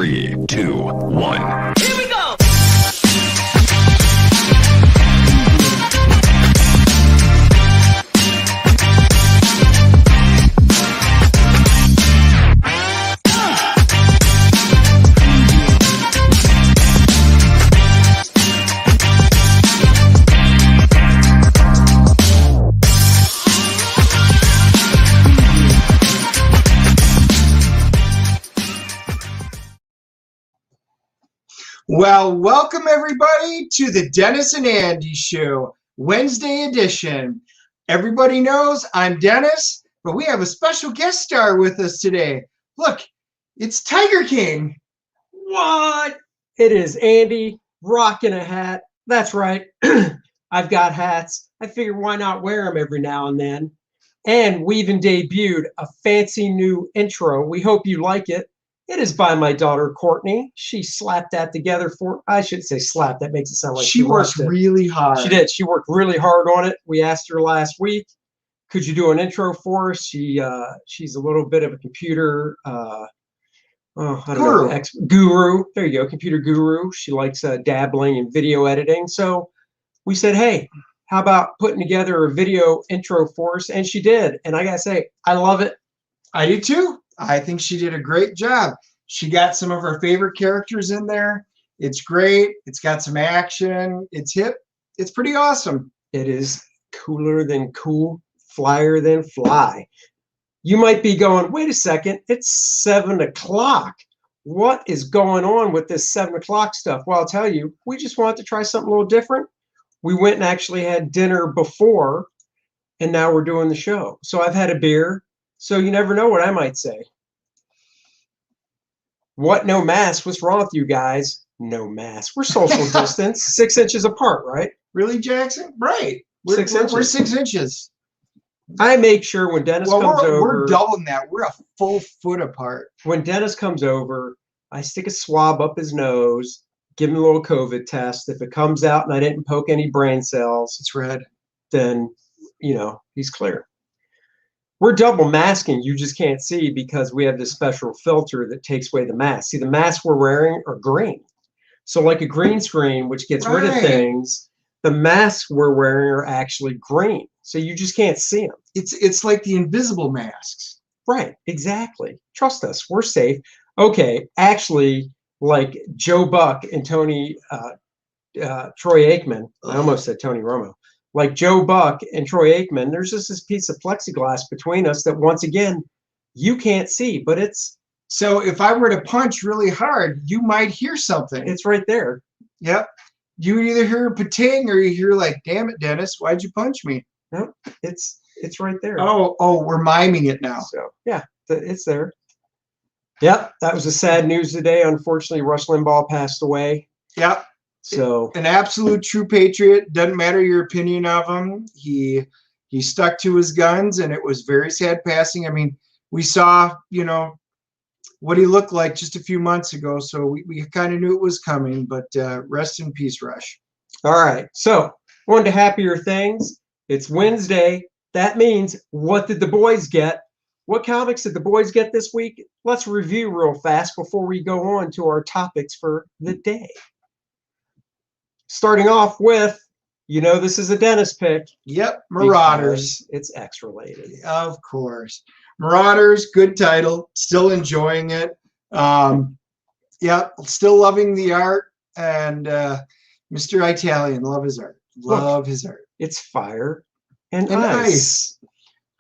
3, 2, 1. Here we go! Well, welcome everybody to the Dennis and Andy Show, Wednesday edition. Everybody knows I'm Dennis, but we have a special guest star with us today. Look, it's Tiger King. What? It is Andy rocking a hat. That's right. I've got hats. I figured why not wear them every now and then. And we even debuted a fancy new intro. We hope you like it. It is by my daughter, Courtney. She slapped that together for, I should say slapped. That makes it sound like she worked really hard. She did. She worked really hard on it. We asked her last week, could you do an intro for us? She's a little bit of a computer guru. There you go, computer guru. She likes dabbling in video editing. So we said, hey, how about putting together a video intro for us? And she did. And I gotta say, I love it. I do too. I think she did a great job. She got some of her favorite characters in there. It's great. It's got some action. It's hip. It's pretty awesome. It is cooler than cool, flyer than fly. You might be going, wait a second, it's 7 o'clock. What is going on with this 7 o'clock stuff? Well, I'll tell you, we just wanted to try something a little different. We went and actually had dinner before, and now we're doing the show. So I've had a beer. So you never know what I might say. What? No mask? What's wrong with you guys? No mask. We're social distance, 6 inches apart, right? Really, Jackson? Right. We're 6 inches. We're 6 inches. I make sure when Dennis comes over. We're doubling that. We're a full foot apart. When Dennis comes over, I stick a swab up his nose, give him a little COVID test. If it comes out and I didn't poke any brain cells, it's red. Then, you know, he's clear. We're double masking, you just can't see because we have this special filter that takes away the mask. See, the masks we're wearing are green. So like a green screen, which gets rid of things, the masks we're wearing are actually green. So you just can't see them. It's like the invisible masks. Right, exactly. Trust us, we're safe. Okay, actually, like Joe Buck and Troy Aikman, I almost said Tony Romo. Like Joe Buck and Troy Aikman, there's just this piece of plexiglass between us that, once again, you can't see, but it's... So if I were to punch really hard, you might hear something. It's right there. Yep. You either hear a pating or you hear like, damn it, Dennis, why'd you punch me? No, it's right there. Oh, we're miming it now. So, yeah, it's there. Yep, that was the sad news today. Unfortunately, Rush Limbaugh passed away. Yep. So an absolute true patriot. Doesn't matter your opinion of him. He stuck to his guns, and it was very sad passing. I mean, we saw, you know, what he looked like just a few months ago, so we kind of knew it was coming. But rest in peace, Rush. All right. So on to happier things. It's Wednesday. That means, what did the boys get? What comics did the boys get this week? Let's review real fast before we go on to our topics for the day. Starting off with, you know, this is a Dennis pick. Yep, Marauders. It's X-related. Of course. Marauders, good title. Still enjoying it. Yeah, still loving the art. And Mr. Italian, love his art. Love his art. It's fire and ice.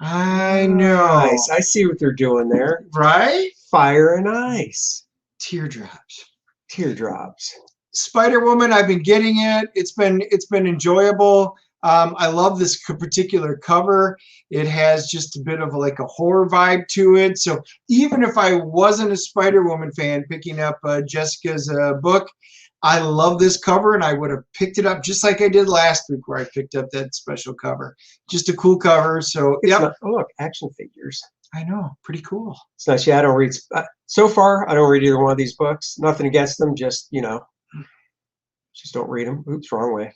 I know. Nice. I see what they're doing there. Right? Fire and ice. Teardrops. Teardrops. Spider-Woman, I've been getting it. It's been enjoyable. I love this particular cover. It has just a bit of like a horror vibe to it. So even if I wasn't a Spider-Woman fan picking up Jessica's book, I love this cover, and I would have picked it up just like I did last week where I picked up that special cover. Just a cool cover. So yeah. Oh, look, action figures. I know, pretty cool. It's nice. Yeah, I don't read. So far, I don't read either one of these books. Nothing against them, just, you know, just don't read them. Oops, wrong way.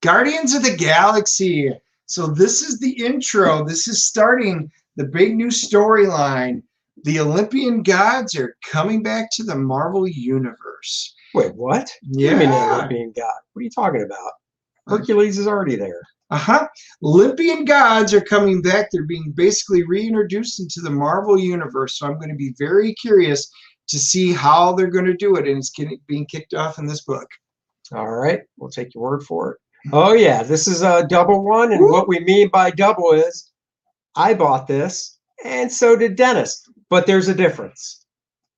Guardians of the Galaxy. So this is the intro. This is starting the big new storyline. The Olympian gods are coming back to the Marvel Universe. Wait, what? Yeah. You mean the Olympian god? What are you talking about? Hercules is already there. Olympian gods are coming back. They're being basically reintroduced into the Marvel Universe. So I'm going to be very curious to see how they're going to do it. And it's being kicked off in this book. All right. We'll take your word for it. Oh, yeah. This is a double one. And what we mean by double is I bought this and so did Dennis. But there's a difference.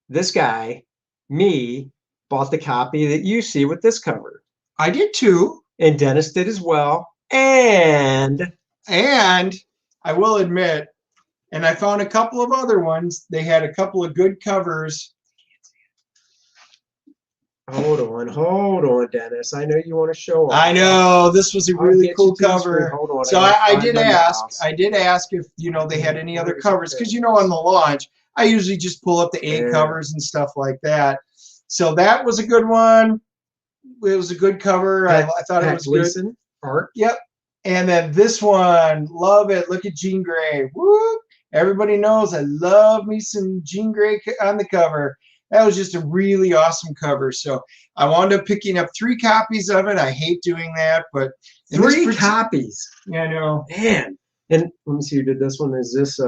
This guy, me, bought the copy that you see with this cover. I did too. And Dennis did as well. And I will admit, and I found a couple of other ones. They had a couple of good covers. Hold on, Dennis. I know you want to show off. I know this was a really cool cover. Hold on. So I did ask. I did ask if they had any other covers, because on the launch I usually just pull up the A covers and stuff like that. So that was a good one. It was a good cover. I thought it was good. Art. Yep. And then this one, love it. Look at Jean Grey. Woo! Everybody knows I love me some Jean Grey on the cover. That was just a really awesome cover. So I wound up picking up 3 copies of it. I hate doing that, but 3 copies. Yeah, I know. Man. And let me see who did this one. Is this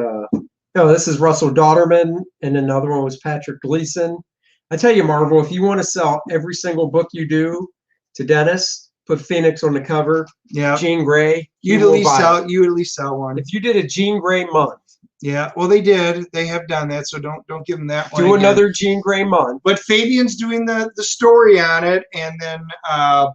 this is Russell Dauterman, and another one was Patrick Gleason. I tell you, Marvel, if you want to sell every single book you do to Dennis, put Phoenix on the cover. Yeah. Jean Grey. You'd at least sell one. If you did a Jean Grey month. Yeah, well, they did. They have done that, so don't give them that one. Do another Jean Grey month. But Fabian's doing the story on it, and then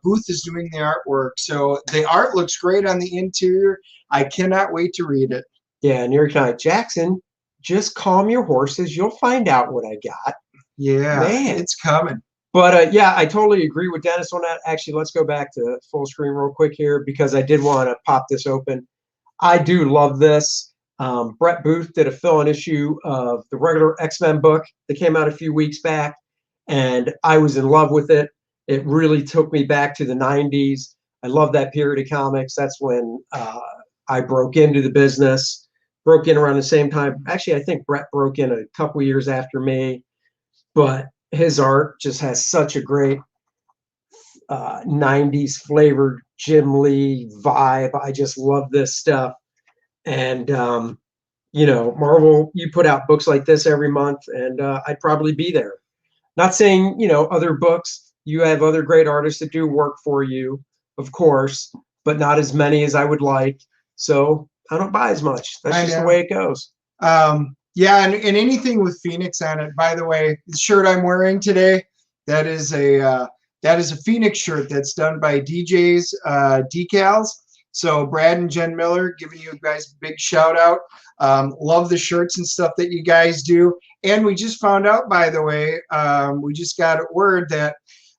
Booth is doing the artwork. So the art looks great on the interior. I cannot wait to read it. Yeah, and you're kind of Jackson. Just calm your horses. You'll find out what I got. Yeah, man, it's coming. But yeah, I totally agree with Dennis on that. Actually, let's go back to full screen real quick here, because I did want to pop this open. I do love this. Brett Booth did a fill-in issue of the regular X-Men book that came out a few weeks back, and I was in love with it. It really took me back to the 90s. I love that period of comics. That's when I broke into the business, broke in around the same time. Actually, I think Brett broke in a couple years after me, but his art just has such a great 90s flavored Jim Lee vibe. I just love this stuff. And, Marvel, you put out books like this every month, and I'd probably be there. Not saying, other books, you have other great artists that do work for you, of course, but not as many as I would like. So I don't buy as much. That's just the way it goes. Yeah, and anything with Phoenix on it. By the way, the shirt I'm wearing today, that is a Phoenix shirt that's done by DJ's Decals. So Brad and Jen Miller, giving you guys a big shout out. Love the shirts and stuff that you guys do. And we just found out, by the way, we just got word that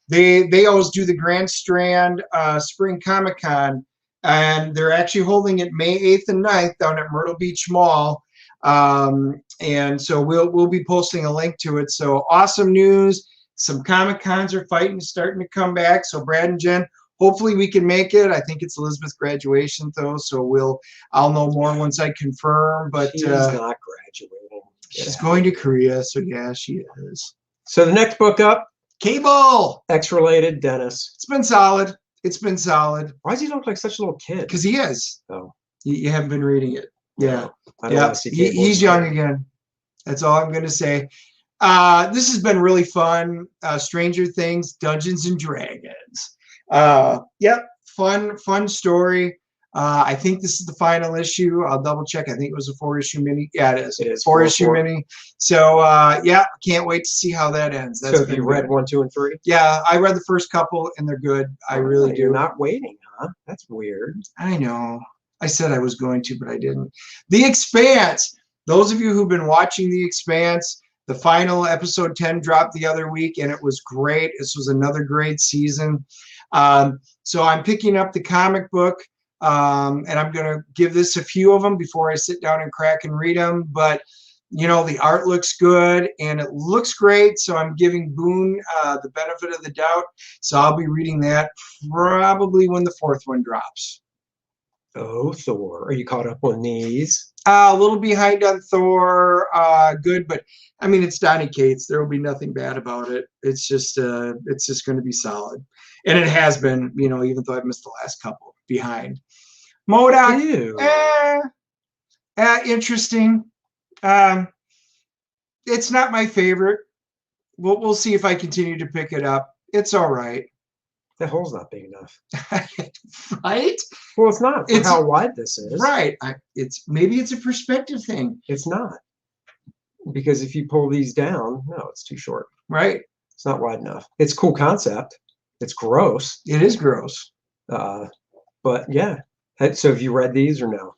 they always do the Grand Strand Spring Comic Con, and they're actually holding it May 8th and 9th down at Myrtle Beach Mall. And so we'll be posting a link to it. So awesome news. Some Comic Cons are starting to come back. So Brad and Jen, hopefully we can make it. I think it's Elizabeth's graduation though, so I'll know more once I confirm. But she's not graduating. She's going to Korea, so yeah, she is. So the next book up, Cable. X-related, Dennis. It's been solid. It's been solid. Why does he look like such a little kid? Because he is. Oh, you haven't been reading it. Yeah, yeah. He's young again. That's all I'm going to say. This has been really fun. Stranger Things, Dungeons and Dragons. Yep, fun story. I think this is the final issue. I'll double check. I think it was a 4-issue mini. Yeah, it is. It is 4-issue mini. So yeah, can't wait to see how that ends. So have you read 1, 2, and 3? Yeah, I read the first couple and they're good. I really do. You're not waiting, huh? That's weird. I know. I said I was going to, but I didn't. The Expanse. Those of you who've been watching The Expanse, the final episode 10 dropped the other week, and it was great. This was another great season. So I'm picking up the comic book, and I'm going to give this a few of them before I sit down and crack and read them. But, the art looks good, and it looks great. So I'm giving Boone the benefit of the doubt. So I'll be reading that probably when the 4th one drops. Oh, Thor. Are you caught up on these? A little behind on Thor. Good, but I mean, it's Donny Cates. There will be nothing bad about it. It's just going to be solid, and it has been. You know, even though I've missed the last couple behind. MODOK, Ew. interesting. It's not my favorite. We'll see if I continue to pick it up. It's all right. That hole's not big enough. Right? Well, it's not for how wide this is. Right. Maybe it's a perspective thing. It's not. Because if you pull these down, no, it's too short. Right. It's not wide enough. It's a cool concept. It's gross. It is gross. But yeah. So have you read these or no?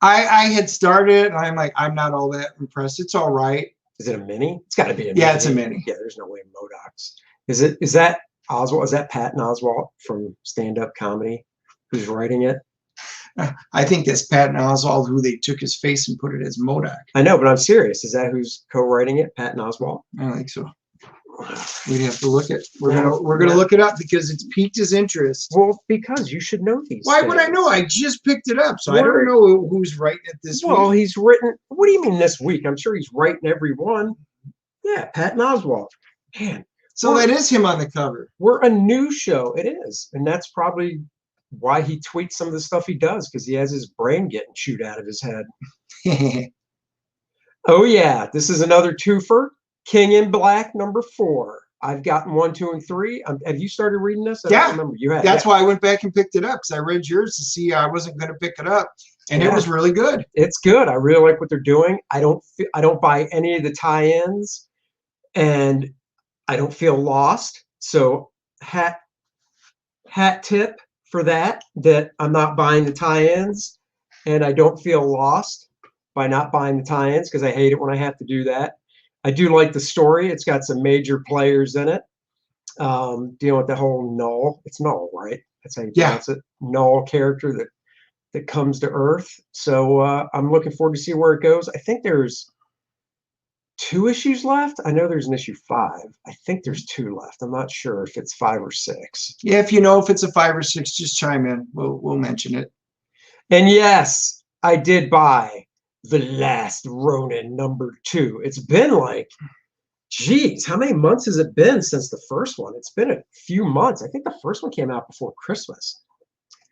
I had started, and I'm like, I'm not all that impressed. It's all right. Is it a mini? It's got to be a mini. Yeah, it's a mini. Yeah, there's no way MODOK's. Is that Oswald? Is that Patton Oswalt from Stand Up Comedy who's writing it? I think that's Patton Oswalt, who they took his face and put it as MODOK. I know, but I'm serious. Is that who's co-writing it? Patton Oswalt? I don't think so. We'd have to look at. We're gonna look it up because it's piqued his interest. Well, because you should know these. Why things. would I know? I just picked it up, so I don't know who's writing it this week. Well, he's written. What do you mean this week? I'm sure he's writing every one. Yeah, Patton Oswalt. Man. So that is him on the cover. We're a new show. It is, and that's probably why he tweets some of the stuff he does, because he has his brain getting chewed out of his head. Oh yeah, this is another twofer. King in Black #4. I've gotten 1, 2, and 3. Have you started reading this? I don't remember. You have. That's why I went back and picked it up, because I read yours to see I wasn't going to pick it up, and it was really good. It's good. I really like what they're doing. I don't buy any of the tie-ins, and I don't feel lost. So hat tip for that I'm not buying the tie-ins, and I don't feel lost by not buying the tie-ins, because I hate it when I have to do that. I do like the story. It's got some major players in it. Dealing with the whole Null. It's Null, right? That's how you pronounce it. Null character that comes to Earth. So I'm looking forward to see where it goes. I think there's 2 issues left. I know there's an issue 5. I think there's 2 left. I'm not sure if it's 5 or 6. Yeah, if you know if it's a 5 or 6, just chime in. We'll mention it. And yes, I did buy The Last Ronin #2. It's been like, geez, how many months has it been since the first one? It's been a few months. I think the first one came out before Christmas.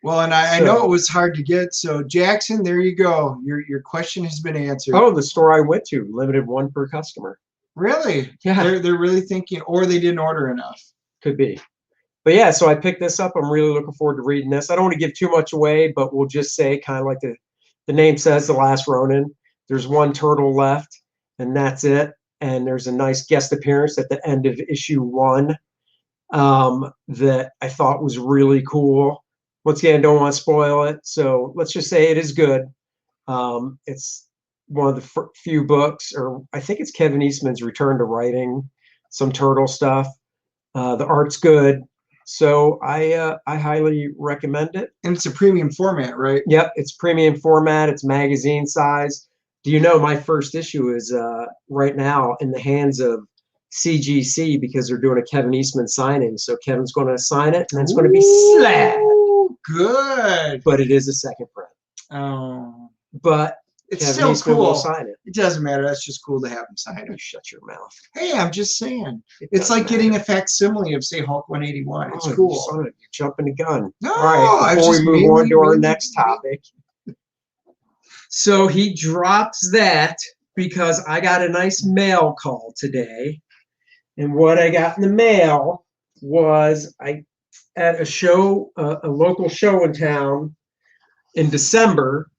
Well, and I know it was hard to get. So Jackson, there you go. Your question has been answered. Oh, the store I went to, limited 1 per customer. Really? Yeah. They're really thinking, or they didn't order enough. Could be. But yeah, so I picked this up. I'm really looking forward to reading this. I don't want to give too much away, but we'll just say, kind of like the name says, The Last Ronin. There's 1 turtle left, and that's it. And there's a nice guest appearance at the end of issue 1 that I thought was really cool. Once again, don't want to spoil it, so let's just say it is good. It's one of the few books, or I think it's Kevin Eastman's return to writing some turtle stuff. The art's good. So I highly recommend it. And it's a premium format, right? Yep, it's premium format. It's magazine size. Do you know my first issue is right now in the hands of CGC, because they're doing a Kevin Eastman signing. So Kevin's going to sign it, and it's going to be Slabbed. Good. But it is a second print. Oh. But it's Kevin still Eastman cool. will sign it. It doesn't matter. That's just cool to have him sign it. Shut your mouth. Hey, I'm just saying. It's like getting a facsimile of, say, Hulk 181. It's cool. You're jumping the gun. No, all right, before we move on to our next topic. So he drops that because I got a nice mail call today. And what I got in the mail was at a show, a local show in town in December,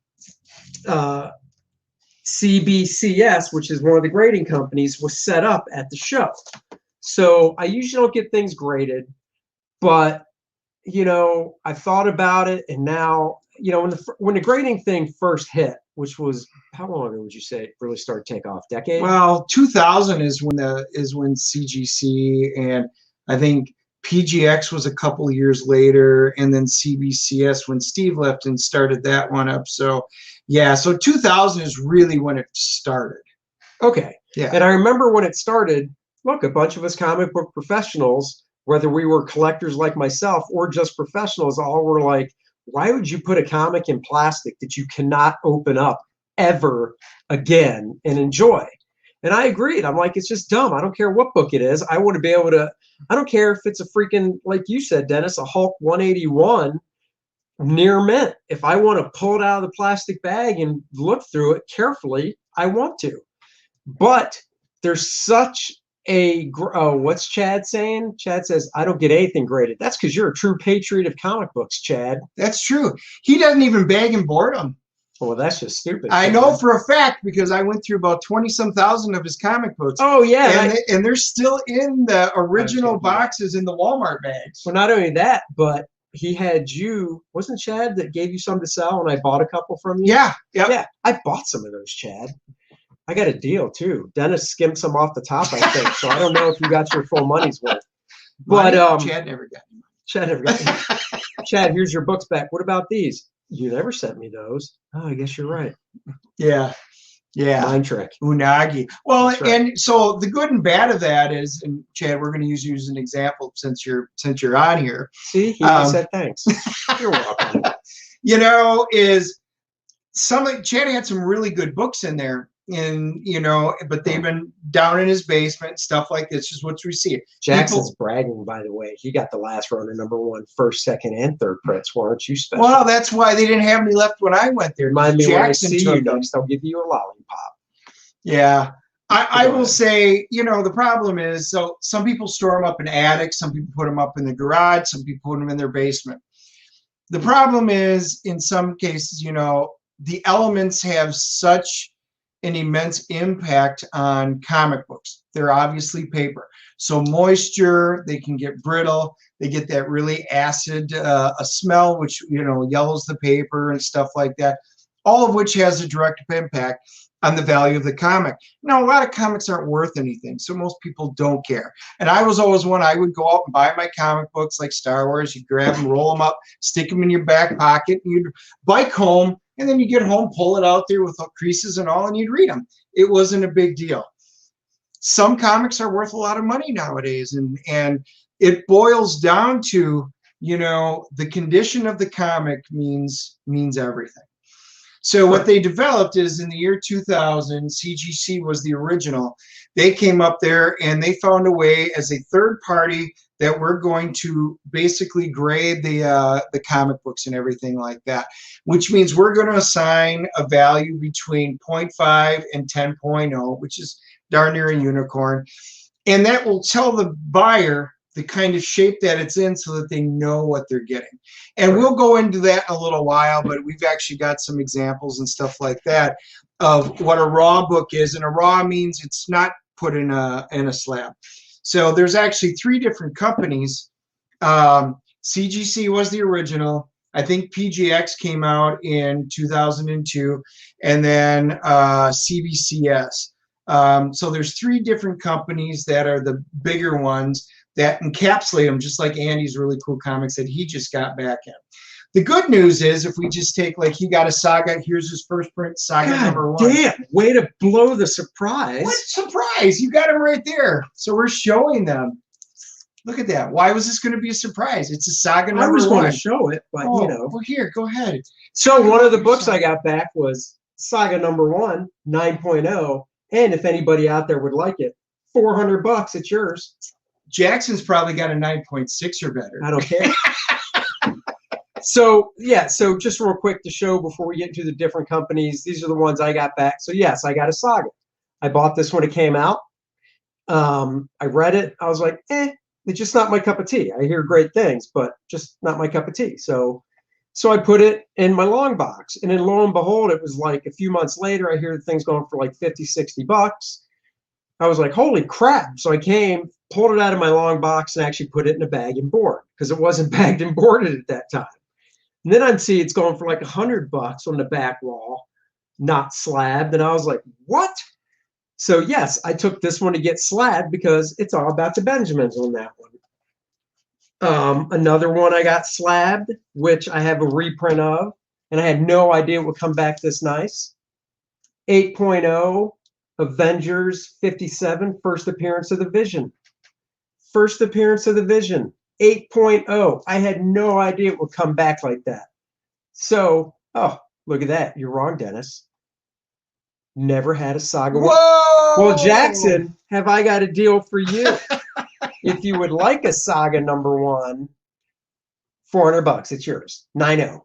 CBCS, which is one of the grading companies, was set up at the show. So I usually don't get things graded, but, you know, I thought about it, and now, you know, when the grading thing first hit, which was, how long ago would you say it really started to take off? Decade? Well, 2000 is when CGC, and I think PGX was a couple years later, and then CBCS when Steve left and started that one up. So yeah, so 2000 is really when it started. Okay. Yeah. And I remember when it started, look, a bunch of us comic book professionals, whether we were collectors like myself or just professionals, all were like, why would you put a comic in plastic that you cannot open up ever again and enjoy? And I agreed. I'm like, it's just dumb. I don't care what book it is. I want to be able to, I don't care if it's a freaking, like you said, Dennis, a Hulk 181 near mint. If I want to pull it out of the plastic bag and look through it carefully, I want to. But there's such a, what's Chad saying? Chad says, I don't get anything graded. That's because you're a true patriot of comic books, Chad. That's true. He doesn't even bag and board them. Well, that's just stupid. I know for a fact because I went through about 20-some thousand of his comic books. Oh, yeah. And they're still in the original boxes in the Walmart bags. Well, not only that, but he had you, wasn't Chad that gave you some to sell and I bought a couple from you? Yeah. Yep. Yeah. I bought some of those, Chad. I got a deal too. Dennis skimmed some off the top, I think. So I don't know if you got your full money's worth. But Chad never got any money. Chad never got any. Chad, here's your books back. What about these? You never sent me those. Oh, I guess you're right. Yeah. Yeah. Mind trick. Unagi. Well, Right. and so the good and bad of that is, and Chad, we're going to use you as an example since you're on here. See, he said thanks. You're welcome. You know, is Chad had some really good books in there. And but they've been down in his basement, stuff like this is what we see. Jackson's bragging, by the way. He got the last run of #1, first, second, and third prints. Weren't you special? Well, that's why they didn't have any left when I went there. Remind me when I see you them. next, I'll give you a lollipop. Yeah. I will say, the problem is, so some people store them up in attics, some people put them up in the garage, some people put them in their basement. The problem is, in some cases, the elements have such an immense impact on comic books. They're obviously paper. So moisture, they can get brittle. They get that really acid a smell, which, yellows the paper and stuff like that, all of which has a direct impact on the value of the comic. Now, a lot of comics aren't worth anything, so most people don't care. And I was always one, I would go out and buy my comic books like Star Wars. You grab them, roll them up, stick them in your back pocket, and you'd bike home, and then you get home, pull it out there with creases and all, and you'd read them. It wasn't a big deal. Some comics are worth a lot of money nowadays, and it boils down to, the condition of the comic means everything. So what they developed is in the year 2000, CGC was the original. They came up there and they found a way as a third party that we're going to basically grade the comic books and everything like that, which means we're going to assign a value between 0.5 and 10.0, which is darn near a unicorn. And that will tell the buyer the kind of shape that it's in so that they know what they're getting. And we'll go into that in a little while, but we've actually got some examples and stuff like that of what a raw book is. And a raw means it's not put in a slab. So there's actually 3 different companies. CGC was the original. I think PGX came out in 2002, and then CBCS. So there's 3 different companies that are the bigger ones that encapsulate them, just like Andy's really cool comics that he just got back in. The good news is, if we just take, like, he got a Saga, here's his first print, Saga #1. Damn, way to blow the surprise. What surprise? You got him right there. So we're showing them. Look at that. Why was this going to be a surprise? It's a Saga #1. I was going to show it, but Well, here, go ahead. So one of the books I got back was Saga #1, 9.0. And if anybody out there would like it, $400, it's yours. Jackson's probably got a 9.6 or better. I don't care. So, yeah, so just real quick to show before we get into the different companies, these are the ones I got back. So, yes, I got a Saga. I bought this when it came out. I read it. I was like, it's just not my cup of tea. I hear great things, but just not my cup of tea. So I put it in my long box. And then lo and behold, it was like a few months later, I hear the thing's going for like $50, $60. I was like, holy crap. So I came, pulled it out of my long box, and actually put it in a bag and board because it wasn't bagged and boarded at that time. And then I'd see it's going for like $100 on the back wall, not slabbed. And I was like, what? So yes, I took this one to get slabbed because it's all about the Benjamins on that one. Another one I got slabbed, which I have a reprint of, and I had no idea it would come back this nice. 8.0 Avengers 57, first appearance of the Vision. First appearance of the Vision. 8.0. I had no idea it would come back like that. So, oh, look at that. You're wrong, Dennis. Never had a Saga one. Whoa! Well, Jackson, have I got a deal for you? If you would like a Saga #1, $400, it's yours. 90.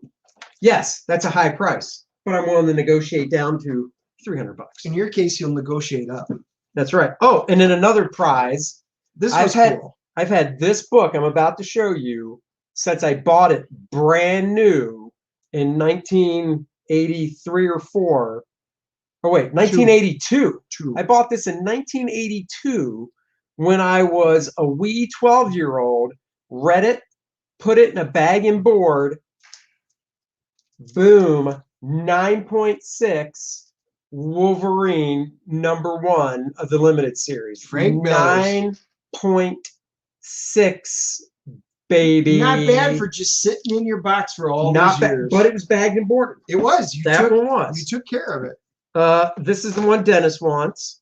Yes, that's a high price, but I'm willing to negotiate down to $300. In your case, you'll negotiate up. That's right. Oh, and then another prize. This was cool. I've had this book I'm about to show you since I bought it brand new in 1983 or 4. Oh, wait, 1982. Two. I bought this in 1982 when I was a wee 12-year-old, read it, put it in a bag and board. Boom, 9.6 Wolverine #1 of the limited series. Frank Miller's. 9.6, baby. Not bad for just sitting in your box for all those years. But it was bagged and boarded. It was. You took care of it. This is the one Dennis wants.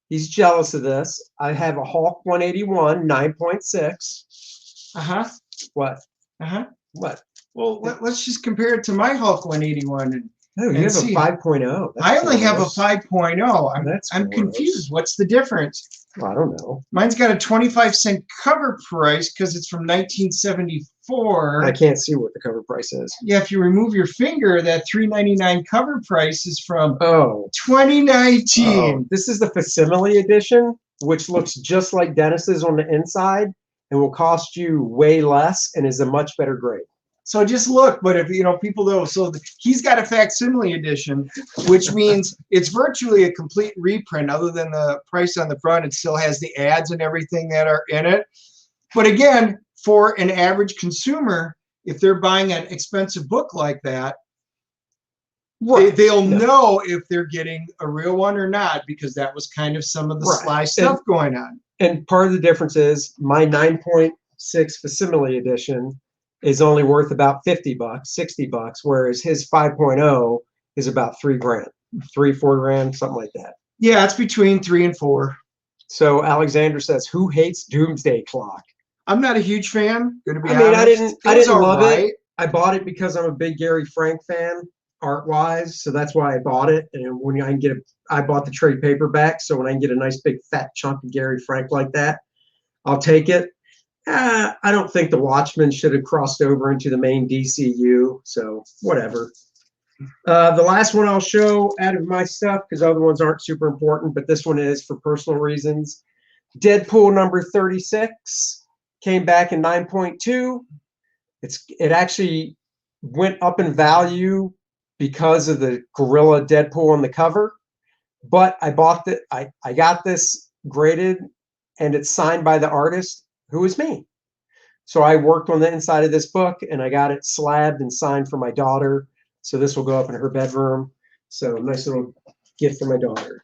He's jealous of this. I have a Hulk 181, 9.6. Uh-huh. What? Uh-huh. What? Well, let's just compare it to my Hulk 181 and Oh, you have see. a 5.0. I only have a 5.0. I'm gross. confused. What's the difference? I don't know. Mine's got a 25-cent cover price because it's from 1974. I can't see what the cover price is. Yeah, if you remove your finger, that $3.99 cover price is from Oh. 2019. This is the facsimile edition, which looks just like Dennis's on the inside and will cost you way less and is a much better grade. So just look, but if people know, so he's got a facsimile edition, which means it's virtually a complete reprint. Other than the price on the front, it still has the ads and everything that are in it. But again, for an average consumer, if they're buying an expensive book like that, they'll know if they're getting a real one or not, because that was kind of some of the sly stuff going on. And part of the difference is my 9.6 facsimile edition is only worth about $50, $60, whereas his 5.0 is about $3 grand, $3-4 grand, something like that. Yeah, it's between 3 and 4. So Alexander says, "Who hates Doomsday Clock?" I'm not a huge fan. Gonna be honest. I didn't love it. I bought it because I'm a big Gary Frank fan, art-wise, so that's why I bought it. And when I can get I bought the trade paperback, so when I can get a nice big fat chunk of Gary Frank like that, I'll take it. I don't think the Watchmen should have crossed over into the main DCU, so whatever. The last one I'll show out of my stuff, because other ones aren't super important, but this one is for personal reasons. Deadpool #36 came back in 9.2. It actually went up in value because of the gorilla Deadpool on the cover, but I got this graded, and it's signed by the artist, who is me. So I worked on the inside of this book, and I got it slabbed and signed for my daughter. So this will go up in her bedroom. So nice little gift for my daughter.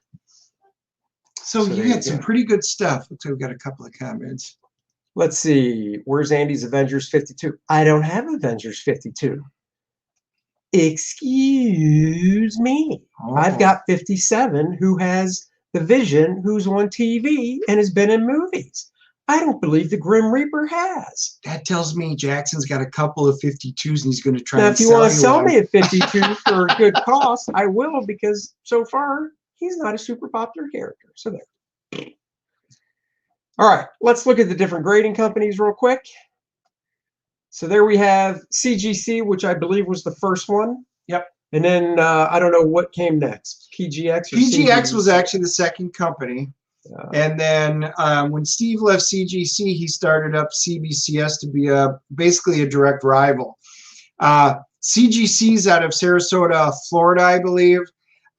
So you had some pretty good stuff. Looks like we got a couple of comments. Let's see. Where's Andy's Avengers 52? I don't have Avengers 52. Excuse me. Oh. I've got 57, who has the Vision, who's on TV and has been in movies. I don't believe the Grim Reaper has. That tells me Jackson's got a couple of 52s, and he's going to try now, and if you want to sell me a 52 for a good cost, I will, because so far he's not a super popular character. So there. All right, let's look at the different grading companies real quick. So there we have CGC, which I believe was the first one. Yep. And then I don't know what came next. PGX or PGX CGC? was actually the second company. And then when Steve left CGC, he started up CBCS to be basically a direct rival. CGC's out of Sarasota, Florida, I believe.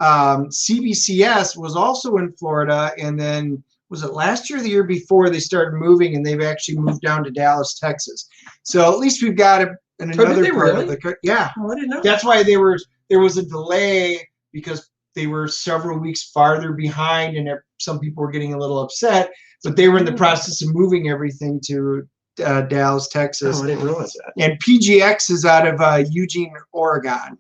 CBCS was also in Florida, and then was it last year or the year before they started moving, and they've actually moved down to Dallas, Texas. So at least we've got it in another part of the yeah. Oh, I didn't know. That's why there was a delay, because they were several weeks farther behind, and some people were getting a little upset, but they were in the process of moving everything to Dallas, Texas. Oh, I didn't realize that. And PGX is out of Eugene, Oregon.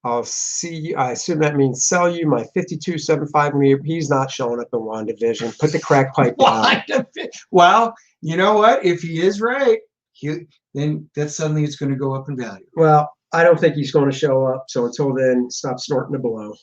I'll see. I assume that means sell you my 52.75. He's not showing up in WandaVision. Put the crack pipe down. Well, you know what? If he is right, then that suddenly it's going to go up in value. Well, I don't think he's going to show up. So until then, stop snorting the blow.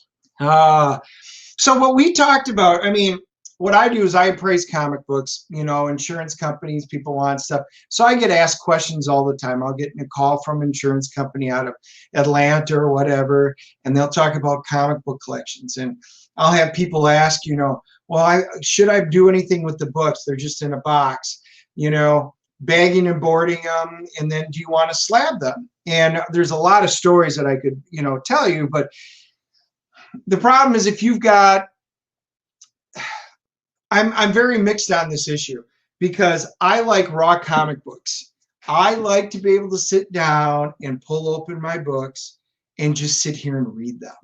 So what we talked about, I mean, what I do is I appraise comic books, you know, insurance companies, people want stuff. So I get asked questions all the time. I'll get a call from an insurance company out of Atlanta or whatever, and they'll talk about comic book collections. And I'll have people ask, you know, well, should I do anything with the books? They're just in a box, you know, bagging and boarding them, and then do you want to slab them? And there's a lot of stories that I could, you know, tell you, but the problem is if you've got, I'm very mixed on this issue because I like raw comic books. I like to be able to sit down and pull open my books and just sit here and read them.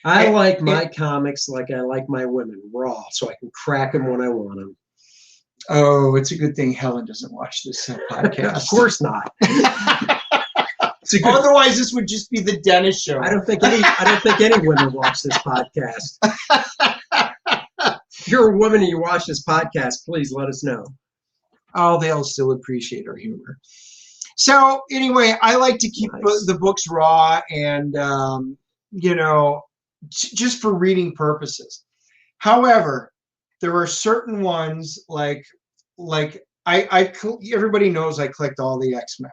I like my comics like I like my women, raw, so I can crack them when I want them. Oh, it's a good thing Helen doesn't watch this podcast. Of course not. Otherwise, this would just be the Dennis show. I don't think any women watch this podcast. If you're a woman and you watch this podcast, please let us know. Oh, they'll still appreciate our humor. So anyway, I like to keep the books raw and, you know, just for reading purposes. However, there are certain ones like everybody knows I collect all the X-Men.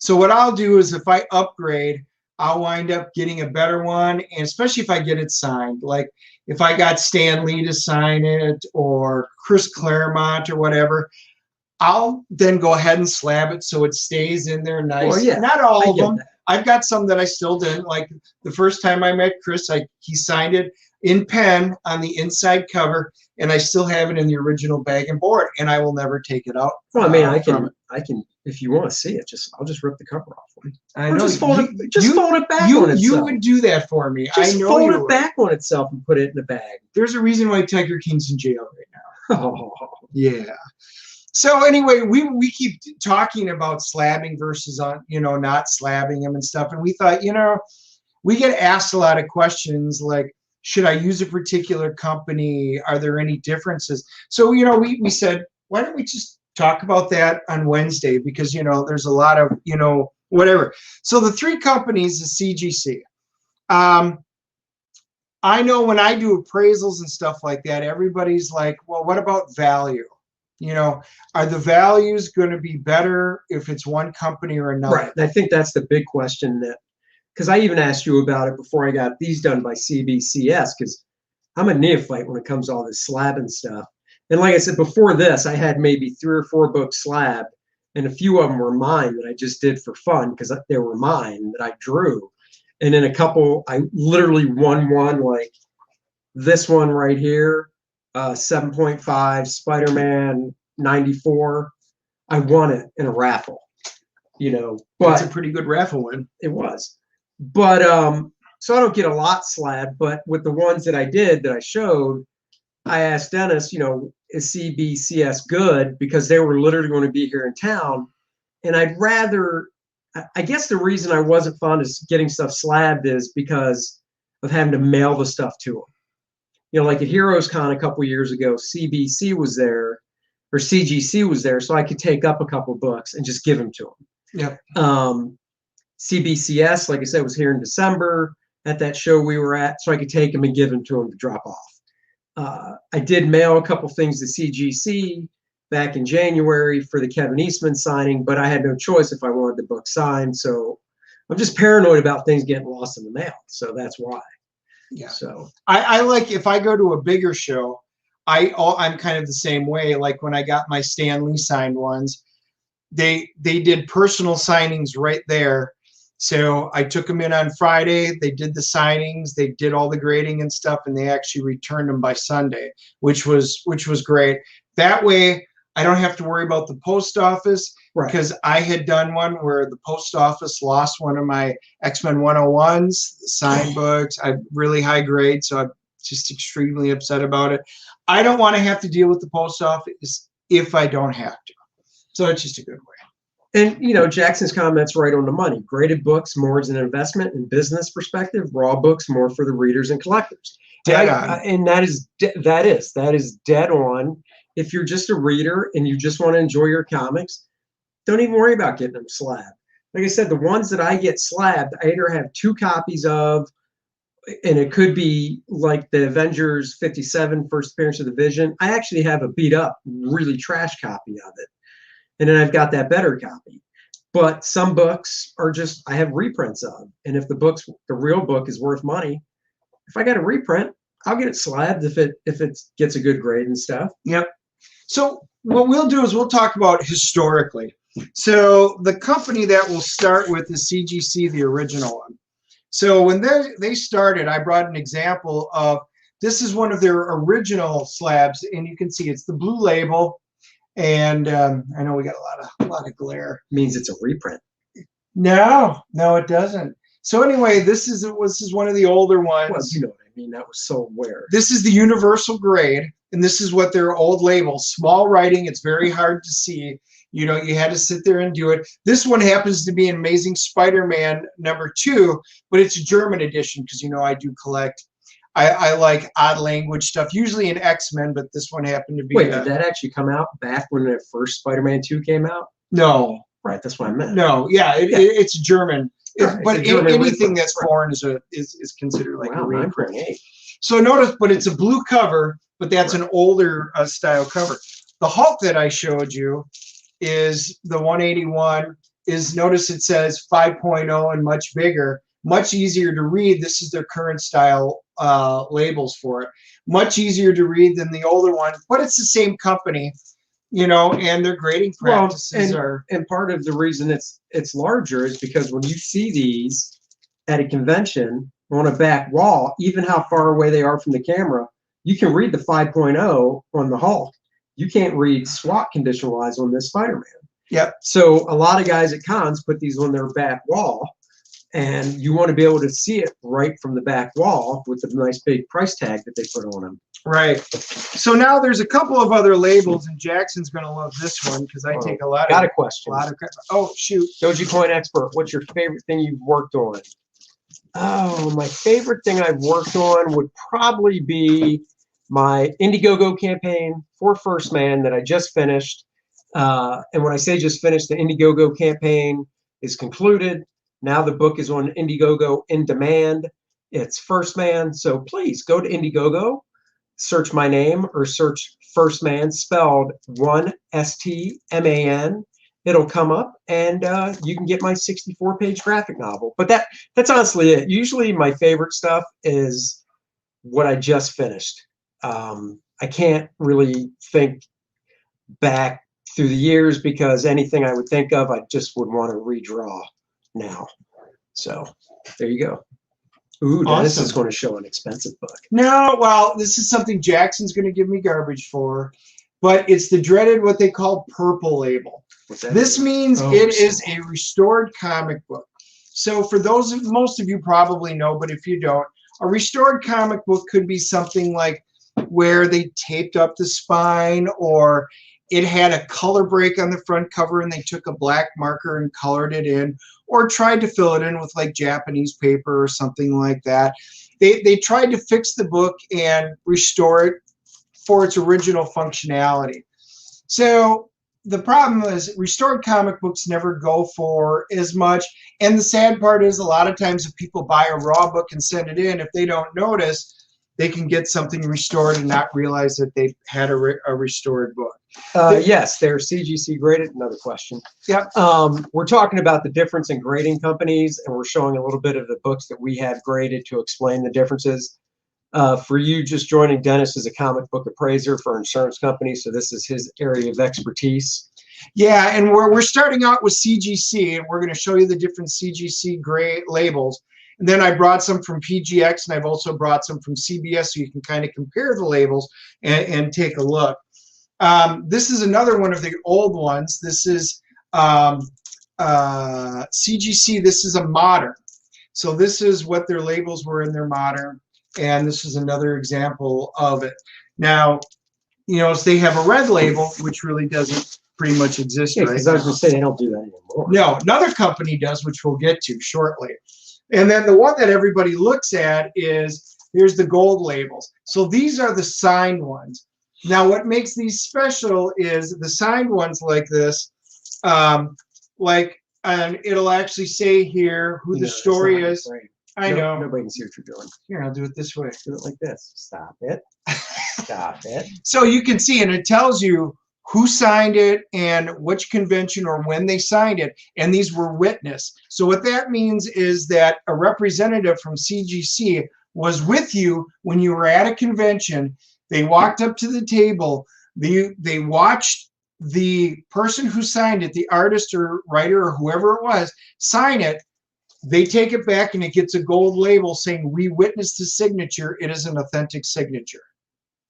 So what I'll do is if I upgrade, I'll wind up getting a better one, and especially if I get it signed. Like if I got Stan Lee to sign it or Chris Claremont or whatever, I'll then go ahead and slab it so it stays in there nice. Well, yeah, not all of them. That. I've got some that I still didn't. Like the first time I met Chris, he signed it in pen on the inside cover, and I still have it in the original bag and board, and I will never take it out. Well, I mean, I can, if you want to see it, I'll just rip the cover off for you. I know. Just fold it back on itself. You would do that for me. Just I know fold you it would. back on itself and put it in the bag. There's a reason why Tiger King's in jail right now. Oh. Yeah. So anyway, we keep talking about slabbing versus you know, not slabbing them and stuff, and we thought, you know, we get asked a lot of questions like, should I use a particular company? Are there any differences? So, you know, we said, why don't we just talk about that on Wednesday? Because, you know, there's a lot of, you know, whatever. So the three companies is CGC. I know when I do appraisals and stuff like that, everybody's like, well, what about value? You know, are the values going to be better if it's one company or another? Right. And I think that's the big question because I even asked you about it before I got these done by CBCS, because I'm a neophyte when it comes to all this slabbing stuff. And like I said, before this, I had maybe 3 or 4 books slabbed, and a few of them were mine that I just did for fun because they were mine that I drew. And then a couple, I literally won one, like this one right here, 7.5 Spider-Man 94. I won it in a raffle, you know. But it's a pretty good raffle win. It was. But so I don't get a lot slabbed, but with the ones that I did that I showed, I asked Dennis, you know, is CBCS good? Because they were literally going to be here in town. And I'd rather, I guess the reason I wasn't fond of getting stuff slabbed is because of having to mail the stuff to them. You know, like at Heroes Con a couple years ago, CBC was there, or CGC was there, so I could take up a couple books and just give them to them. Yeah. CBCS, like I said, was here in December at that show we were at, so I could take them and give them to them to drop off. I did mail a couple things to CGC back in January for the Kevin Eastman signing, but I had no choice if I wanted the book signed. So I'm just paranoid about things getting lost in the mail. So that's why. Yeah. So I like, if I go to a bigger show, I'm kind of the same way. Like when I got my Stan Lee signed ones, they did personal signings right there. So I took them in on Friday. They did the signings. They did all the grading and stuff, and they actually returned them by Sunday, which was great. That way, I don't have to worry about the post office, because I had done one where the post office lost one of my X-Men 101s, signed books. I really high grade, so I'm just extremely upset about it. I don't want to have to deal with the post office if I don't have to. So it's just a good way. And, you know, Jackson's comments right on the money. Graded books more as an investment and business perspective. Raw books more for the readers and collectors. Dead on. And that is dead on. If you're just a reader and you just want to enjoy your comics, don't even worry about getting them slabbed. Like I said, the ones that I get slabbed, I either have 2 copies of, and it could be like the Avengers 57 first appearance of the Vision. I actually have a beat up, really trash copy of it. And then I've got that better copy. But some books are just, I have reprints of. And if the real book is worth money, if I got a reprint, I'll get it slabbed if it gets a good grade and stuff. Yep. So what we'll do is we'll talk about historically. So the company that we'll start with is CGC, the original one. So when they started, I brought an example of, this is one of their original slabs, and you can see it's the blue label. And I know we got a lot of glare. Means it's a reprint. No, it doesn't. So anyway, this is one of the older ones. Well, you know what I mean. That was so weird. This is the universal grade, and this is what their old label. Small writing. It's very hard to see. You know, you had to sit there and do it. This one happens to be an Amazing Spider-Man #2, but it's a German edition because, you know, I do collect. I like odd language stuff, usually in X-Men, but this one happened to be. Wait, did that actually come out back when the first Spider-Man 2 came out? No. Right, that's what I meant. No, yeah, it's German. Right, but it's German anything reprint. that's foreign is considered like a reprint. 9.8. So notice, but it's a blue cover, but that's an older style cover. The Hulk that I showed you is the 181. Notice it says 5.0 and much bigger, much easier to read. This is their current style labels for it. Much easier to read than the older one, but it's the same company, you know, and their grading practices are. And part of the reason it's larger is because when you see these at a convention on a back wall, even how far away they are from the camera, you can read the 5.0 on the Hulk. You can't read SWAT condition-wise on this Spider-Man. Yep. So a lot of guys at cons put these on their back wall, and you want to be able to see it right from the back wall with the nice big price tag that they put on them. Right. So now there's a couple of other labels, and Jackson's going to love this one because I take a lot of. Got a question. Oh, shoot. Dogecoin expert, what's your favorite thing you've worked on? Oh, my favorite thing I've worked on would probably be my Indiegogo campaign for First Man that I just finished. And when I say just finished, the Indiegogo campaign is concluded. Now the book is on Indiegogo in demand. It's First Man. So please go to Indiegogo, search my name, or search First Man, spelled 1-STMAN. It'll come up, and you can get my 64-page graphic novel. But that's honestly it. Usually my favorite stuff is what I just finished. I can't really think back through the years because anything I would think of, I just would want to redraw now. So there you go. Ooh, awesome. This is going to show an expensive book. No, well, this is something Jackson's going to give me garbage for, but it's the dreaded what they call purple label. This means it is a restored comic book. So for those, most of you probably know, but if you don't, a restored comic book could be something like where they taped up the spine, or it had a color break on the front cover and they took a black marker and colored it in, or tried to fill it in with like Japanese paper or something like that. They tried to fix the book and restore it for its original functionality. So the problem is restored comic books never go for as much. And the sad part is a lot of times if people buy a raw book and send it in, if they don't notice, they can get something restored and not realize that they had a restored book. Yes, they're CGC graded. Another question. Yep. We're talking about the difference in grading companies, and we're showing a little bit of the books that we have graded to explain the differences. For you just joining, Dennis is a comic book appraiser for insurance companies, so this is his area of expertise. Yeah, and we're starting out with CGC, and we're going to show you the different CGC grade labels. And then I brought some from PGX, and I've also brought some from CBS, so you can kind of compare the labels and take a look. This is another one of the old ones. This is CGC. This is a modern. So this is what their labels were in their modern, and this is another example of it. Now, you know, so they have a red label, which really doesn't pretty much exist right now. Because I was going to say they don't do that anymore. No, another company does, which we'll get to shortly. And then the one that everybody looks at is, here's the gold labels. So these are the signed ones. Now what makes these special is the signed ones like this Like, and it'll actually say here who the story is. I know. Nobody can see what you're doing. Here, I'll do it this way. Do it like this. Stop it. Stop it. So you can see, and it tells you who signed it and which convention or when they signed it, and these were witnessed. So what that means is that a representative from CGC was with you when you were at a convention. They walked up to the table. They watched the person who signed it, the artist or writer or whoever it was, sign it. They take it back and it gets a gold label saying, we witnessed the signature. It is an authentic signature.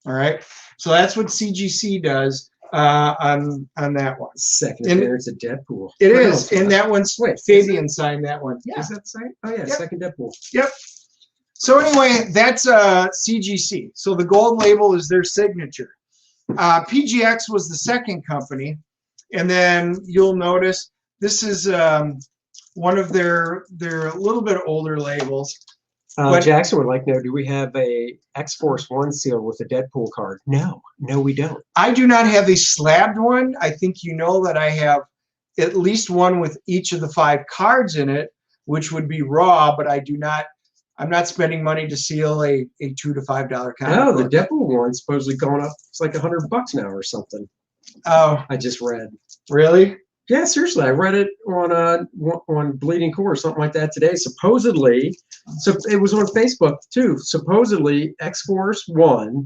All right. So that's what CGC does on that one. Second appearance of Deadpool. It is. And that one's Fabian signed that one. Yeah. Is that signed? Oh, yeah. Yep. Second Deadpool. Yep. So anyway, that's CGC. So the gold label is their signature. PGX was the second company. And then you'll notice this is one of their little bit older labels. Jackson would like to know, do we have a X-Force 1 seal with a Deadpool card? No, we don't. I do not have a slabbed one. I think you know that I have at least one with each of the 5 cards in it, which would be raw, but I do not. I'm not spending money to seal a $2 to $5 comic No, book. the Deadpool one's supposedly going up. It's like $100 now or something. Oh, I just read. Really? Yeah, seriously, I read it on Bleeding Core or something like that today. Supposedly, so it was on Facebook too. Supposedly, X-Force 1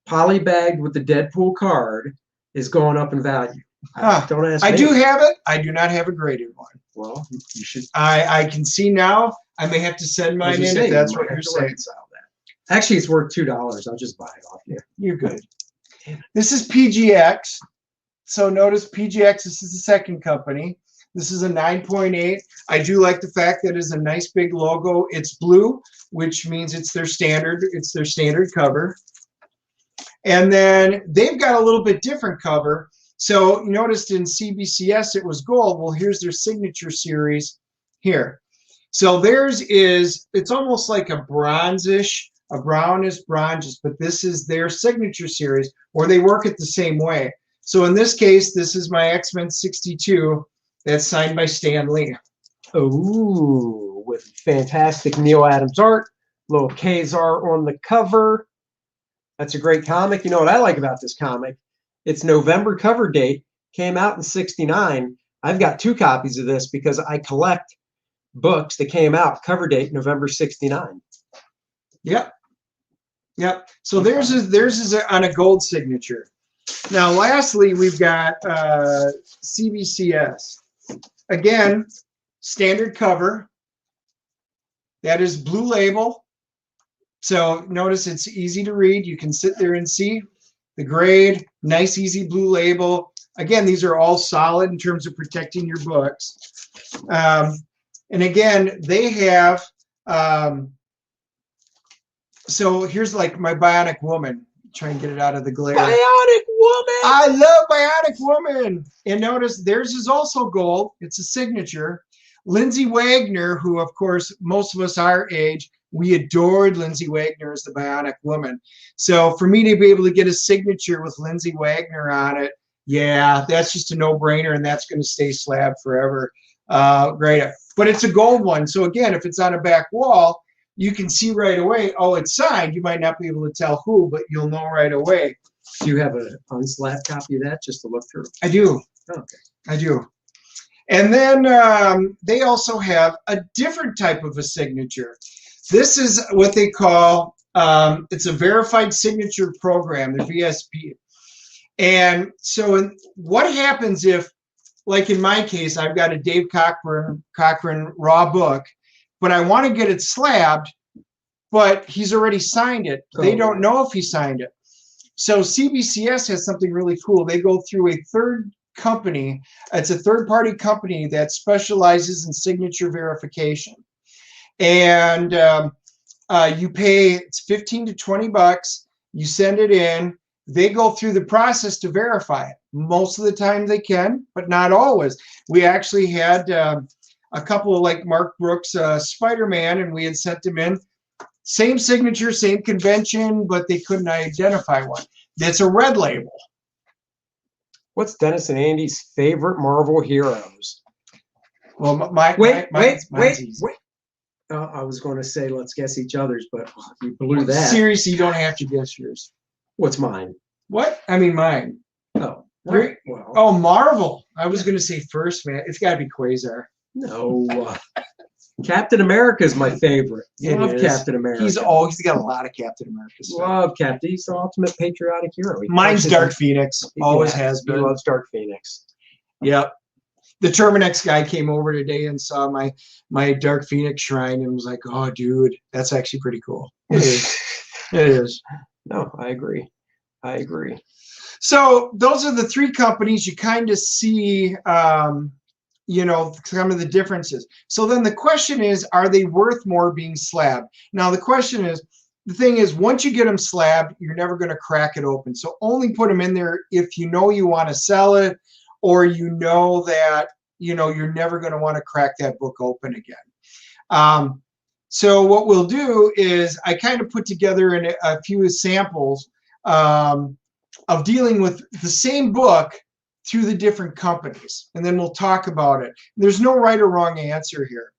polybagged with the Deadpool card is going up in value. Don't ask me. I do have it. I do not have a graded one. Well, you should. I can see now. I may have to send mine in if that's what you're saying. That. Actually, it's worth $2. I'll just buy it off you. You're good. This is PGX. So notice PGX, this is the second company. This is a 9.8. I do like the fact that it's a nice big logo. It's blue, which means it's their standard cover. And then they've got a little bit different cover. So you noticed in CBCS it was gold. Well, here's their signature series here. So theirs is, it's almost like a bronzish, a brownish bronze, but this is their signature series, or they work it the same way. So in this case, this is my X-Men 62 that's signed by Stan Lee. Ooh, with fantastic Neil Adams art, little Kazar on the cover. That's a great comic. You know what I like about this comic? Its November cover date came out in '69. I've got 2 copies of this because I collect books that came out cover date November '69. Yep. Yep. So theirs is on a gold signature. Now, lastly, we've got CBCS. Again, standard cover. That is blue label. So notice it's easy to read. You can sit there and see the grade. Nice, easy blue label. Again, these are all solid in terms of protecting your books. And again, they have, so here's like my Bionic Woman. Try and get it out of the glare. Bionic Woman! I love Bionic Woman! And notice theirs is also gold. It's a signature. Lindsay Wagner, who of course, most of us our age, we adored Lindsay Wagner as the Bionic Woman. So for me to be able to get a signature with Lindsay Wagner on it, yeah, that's just a no-brainer, and that's going to stay slab forever. Great. But it's a gold one. So again, if it's on a back wall, you can see right away, oh, it's signed. You might not be able to tell who, but you'll know right away. Do you have an unslabbed copy of that just to look through? I do. Oh, okay. I do. And then they also have a different type of a signature. This is what they call, it's a verified signature program, the VSP. And so what happens if, like in my case, I've got a Dave Cochran raw book, but I want to get it slabbed, but he's already signed it. They don't know if he signed it. So CBCS has something really cool. They go through a third company. It's a third-party company that specializes in signature verification. And you pay, it's 15 to 20 bucks. You send it in. They go through the process to verify it. Most of the time they can, but not always. We actually had a couple of like Mark Brooks, Spider-Man, and we had sent them in. Same signature, same convention, but they couldn't identify one. That's a red label. What's Dennis and Andy's favorite Marvel heroes? Well, mine's easy. I was going to say let's guess each other's, but you blew that. Seriously, you don't have to guess yours. What's mine? What? I mean, mine. Oh, right. Well, oh, Marvel. I was going to say first, man. It's got to be Quasar. No. Captain America is my favorite. Love Captain America. He's got a lot of Captain America stuff. Love Captain. He's the ultimate patriotic hero. Mine's Dark Phoenix. Always has been. He loves Dark Phoenix. Yep. The Terminex guy came over today and saw my Dark Phoenix shrine and was like, "Oh, dude, that's actually pretty cool." It is. It is. No, I agree. I agree. So those are the three companies. You kind of see, you know, some of the differences. So then the question is, are they worth more being slabbed? Now the question is, the thing is, once you get them slabbed, you're never going to crack it open. So only put them in there if you know you want to sell it, or you know that, you know, you're never going to want to crack that book open again. So what we'll do is I kind of put together a few samples of dealing with the same book through the different companies, and then we'll talk about it. There's no right or wrong answer here.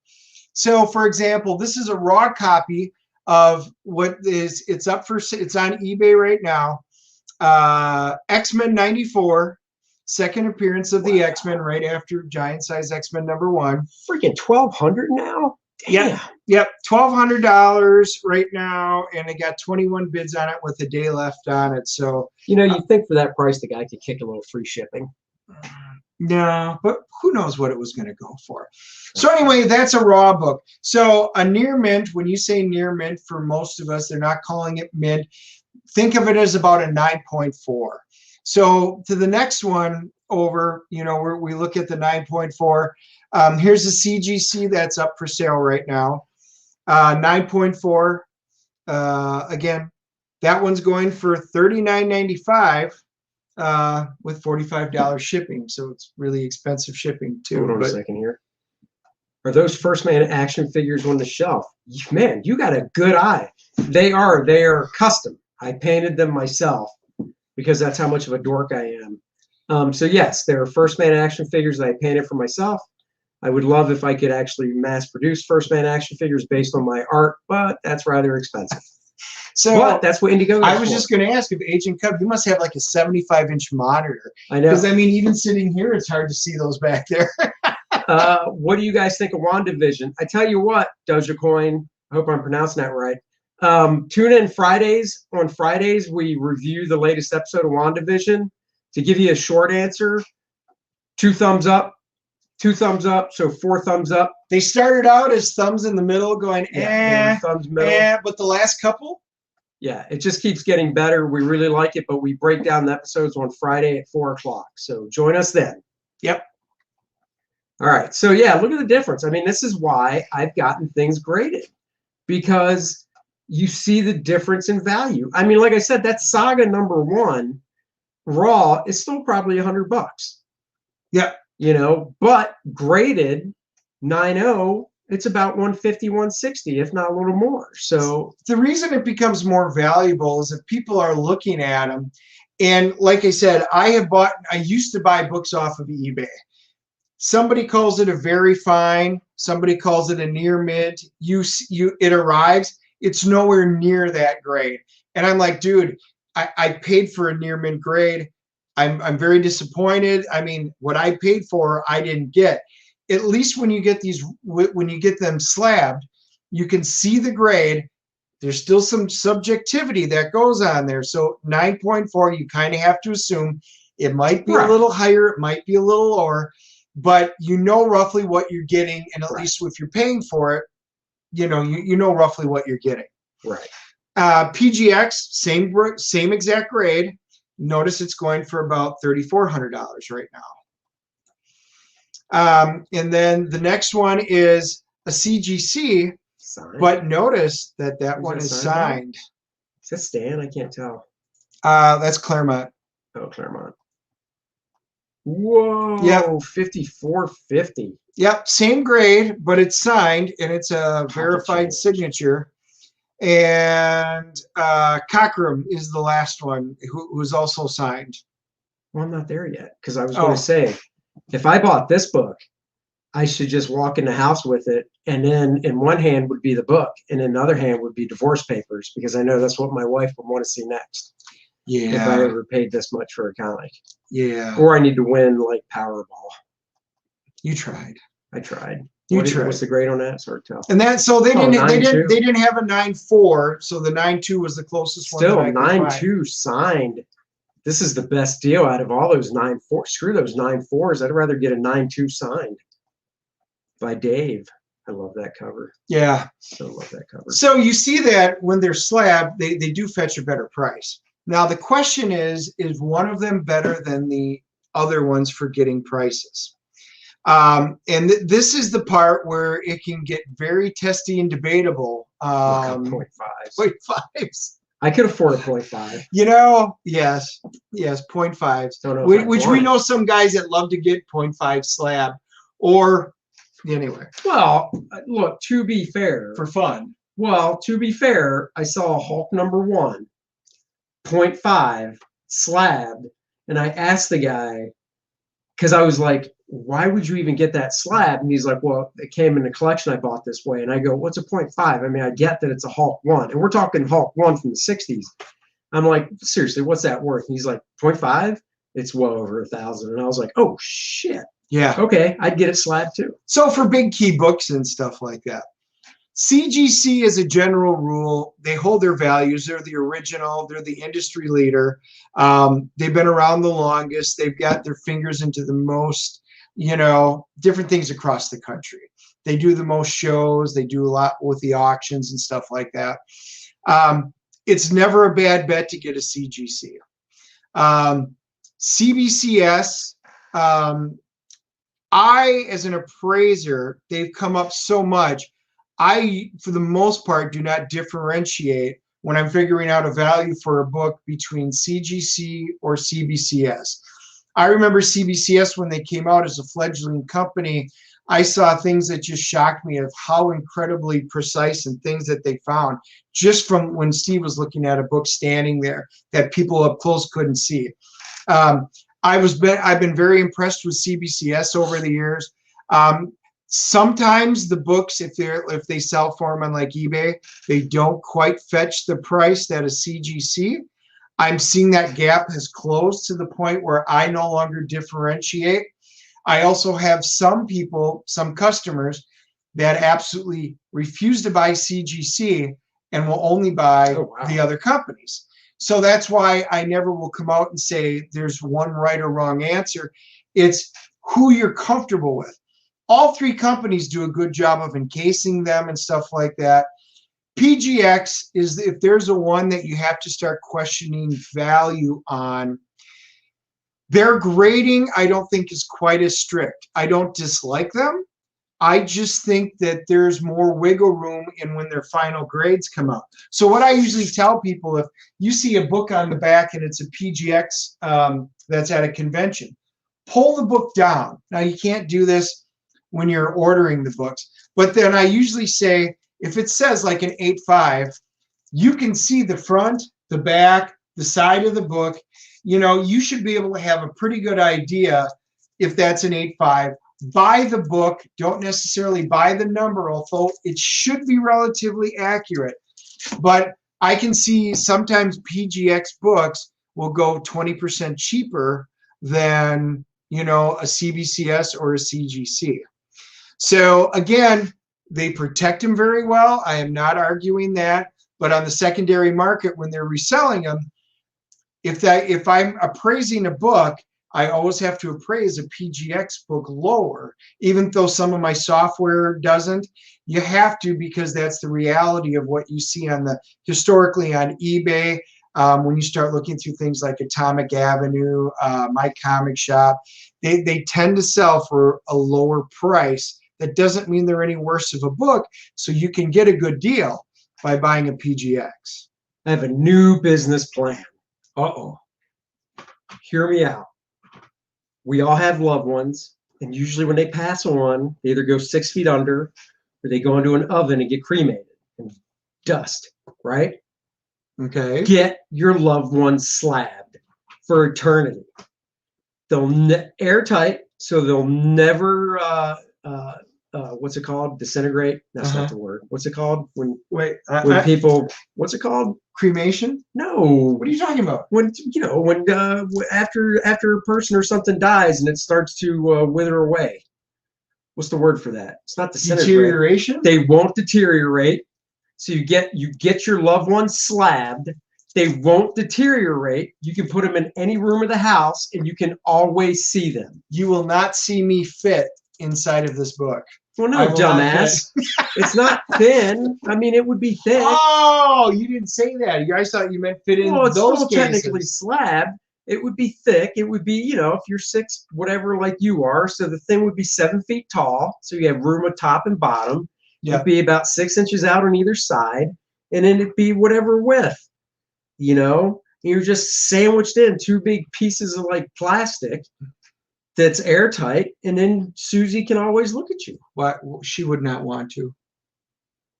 So for example, this is a raw copy of it's on eBay right now. X-Men 94, second appearance of the X-Men right after Giant Size X-Men #1. Freaking $1,200 now? Damn. Yep, $1,200 right now, and it got 21 bids on it with a day left on it. So you know, you think for that price the guy could kick a little free shipping. No, but who knows what it was going to go for. So anyway, that's a raw book. So a near mint, when you say near mint, for most of us, they're not calling it mint. Think of it as about a 9.4. So to the next one over, you know, we look at the 9.4. Here's a CGC that's up for sale right now. 9.4. Again, that one's going for $39.95 with $45 shipping. So it's really expensive shipping too. Hold on a second here. Are those First Man action figures on the shelf? Man, you got a good eye. They are custom. I painted them myself because that's how much of a dork I am. So yes, they're First Man action figures that I painted for myself. I would love if I could actually mass produce First Man action figures based on my art, but that's rather expensive. So but that's what Indiegogo is I was just going to ask if Agent Cub, you must have like a 75-inch monitor. I know. Because I mean, even sitting here, it's hard to see those back there. What do you guys think of WandaVision? I tell you what, Dogecoin, I hope I'm pronouncing that right. Tune in Fridays. On Fridays, we review the latest episode of WandaVision. To give you a short answer, 2 thumbs up, 2 thumbs up, so 4 thumbs up. They started out as thumbs in the middle, going thumbs middle. But the last couple? Yeah, it just keeps getting better. We really like it, but we break down the episodes on Friday at 4 o'clock. So join us then. Yep. All right. So yeah, look at the difference. I mean, this is why I've gotten things graded, because you see the difference in value. I mean, like I said, that Saga #1 raw is still probably $100. Yeah. You know, but graded 9.0, it's about 150, 160, if not a little more. So the reason it becomes more valuable is if people are looking at them. And like I said, I used to buy books off of eBay. Somebody calls it a very fine, somebody calls it a near mint. It arrives, it's nowhere near that grade. And I'm like, dude, I paid for a near mint grade. I'm very disappointed. I mean, what I paid for, I didn't get. At least when you get them slabbed, you can see the grade. There's still some subjectivity that goes on there. So 9.4, you kind of have to assume it might be a little higher, it might be a little lower, but you know roughly what you're getting, and at least if you're paying for it, you know roughly what you're getting. Right. PGX, same exact grade. Notice it's going for about $3,400 right now. And then the next one is a CGC, but notice that one is signed. Is that Stan? I can't tell. That's Claremont. Oh, Claremont. Whoa. Yep. 5450. Yep. Same grade, but it's signed, and it's a verified signature. And Cockrum is the last one, who's also signed. Well, I'm not there yet because I was going Oh, to say, if I bought this book, I should just walk in the house with it, and then in one hand would be the book, and in the other hand would be divorce papers, because I know that's what my wife would want to see next if I yeah, ever paid this much for a comic. yeah. Or I need to win like Powerball. You tried. I tried. You tried. What's the grade on that? It's hard to tell. And that so they Oh, didn't they 9.2. didn't have a 9.4, so the 9.2 was the closest one that Still I could find. 9.2 signed. This is the best deal out of all those 9.4. Screw those 9.4s. I'd rather get a 9.2 signed by Dave. I love that cover. Yeah. I love that cover. So you see that when they're slab, they do fetch a better price. Now the question is one of them better than the other ones for getting prices? And this is the part where it can get very testy and debatable. 0.5s. 0.5s. I could afford a 0.5. You know, yes, 0.5s, which we know some guys that love to get 0.5 slab, or anyway. Well, look, to be fair, For fun. Well, to be fair, I saw Hulk #1, 0.5 slabbed, and I asked the guy, because I was like, why would you even get that slab? And he's like, well, it came in the collection I bought this way. And I go, what's a 0.5? I mean, I get that it's a Hulk 1. And we're talking Hulk 1 from the 60s. I'm like, seriously, what's that worth? And he's like, 0.5? It's well over 1,000. And I was like, oh, shit. Yeah. Okay, I'd get it slabbed too. So for big key books and stuff like that. CGC, as a general rule, they hold their values. They're the original. They're the industry leader. They've been around the longest. They've got their fingers into the most, different things across the country. They do the most shows. They do a lot with the auctions and stuff like that. It's never a bad bet to get a CGC. CBCS, as an appraiser, they've come up so much. I, for the most part, do not differentiate when I'm figuring out a value for a book between CGC or CBCS. I remember CBCS when they came out as a fledgling company. I saw things that just shocked me of how incredibly precise and things that they found just from when Steve was looking at a book standing there that people up close couldn't see. I've been very impressed with CBCS over the years. Sometimes the books, if they sell for them on like eBay, they don't quite fetch the price that a CGC. I'm seeing that gap has closed to the point where I no longer differentiate. I also have some customers that absolutely refuse to buy CGC and will only buy the other companies. So that's why I never will come out and say there's one right or wrong answer. It's who you're comfortable with. All three companies do a good job of encasing them and stuff like that. PGX is, if there's a one that you have to start questioning value on, their grading I don't think is quite as strict. I don't dislike them. I just think that there's more wiggle room in when their final grades come out. So what I usually tell people, if you see a book on the back and it's a PGX that's at a convention, pull the book down. Now you can't do this when you're ordering the books, but then I usually say, if it says like an 8.5, you can see the front, the back, the side of the book. You should be able to have a pretty good idea if that's an 8.5. Buy the book, don't necessarily buy the number, although it should be relatively accurate. But I can see sometimes PGX books will go 20% cheaper than, a CBCS or a CGC. So again, they protect them very well. I am not arguing that. But on the secondary market, when they're reselling them, if I'm appraising a book, I always have to appraise a PGX book lower, even though some of my software doesn't. You have to, because that's the reality of what you see historically on eBay. When you start looking through things like Atomic Avenue, My Comic Shop, they tend to sell for a lower price. That doesn't mean they're any worse of a book, so you can get a good deal by buying a PGX. I have a new business plan. Uh-oh. Hear me out. We all have loved ones, and usually when they pass on, they either go 6 feet under or they go into an oven and get cremated and dust, right? Okay. Get your loved one slabbed for eternity. airtight, so they'll never what's it called? Disintegrate? That's not the word. What's it called when people? What's it called? Cremation? No. What are you talking about? When after a person or something dies and it starts to wither away. What's the word for that? It's not disintegrate. Deterioration? They won't deteriorate. So you get your loved ones slabbed. They won't deteriorate. You can put them in any room of the house and you can always see them. You will not see me fit inside of this book. Well, no, dumbass. It's not thin. I mean, it would be thick. Oh, you didn't say that. You guys thought you meant fit in well, it's those still cases. Technically slabbed. It would be thick. It would be, if you're 6, whatever, like you are. So the thing would be 7 feet tall. So you have room at top and bottom. Yeah. It'd be about 6 inches out on either side. And then it'd be whatever width, You're just sandwiched in 2 big pieces of like plastic that's airtight. And then Susie can always look at you. What? She would not want to.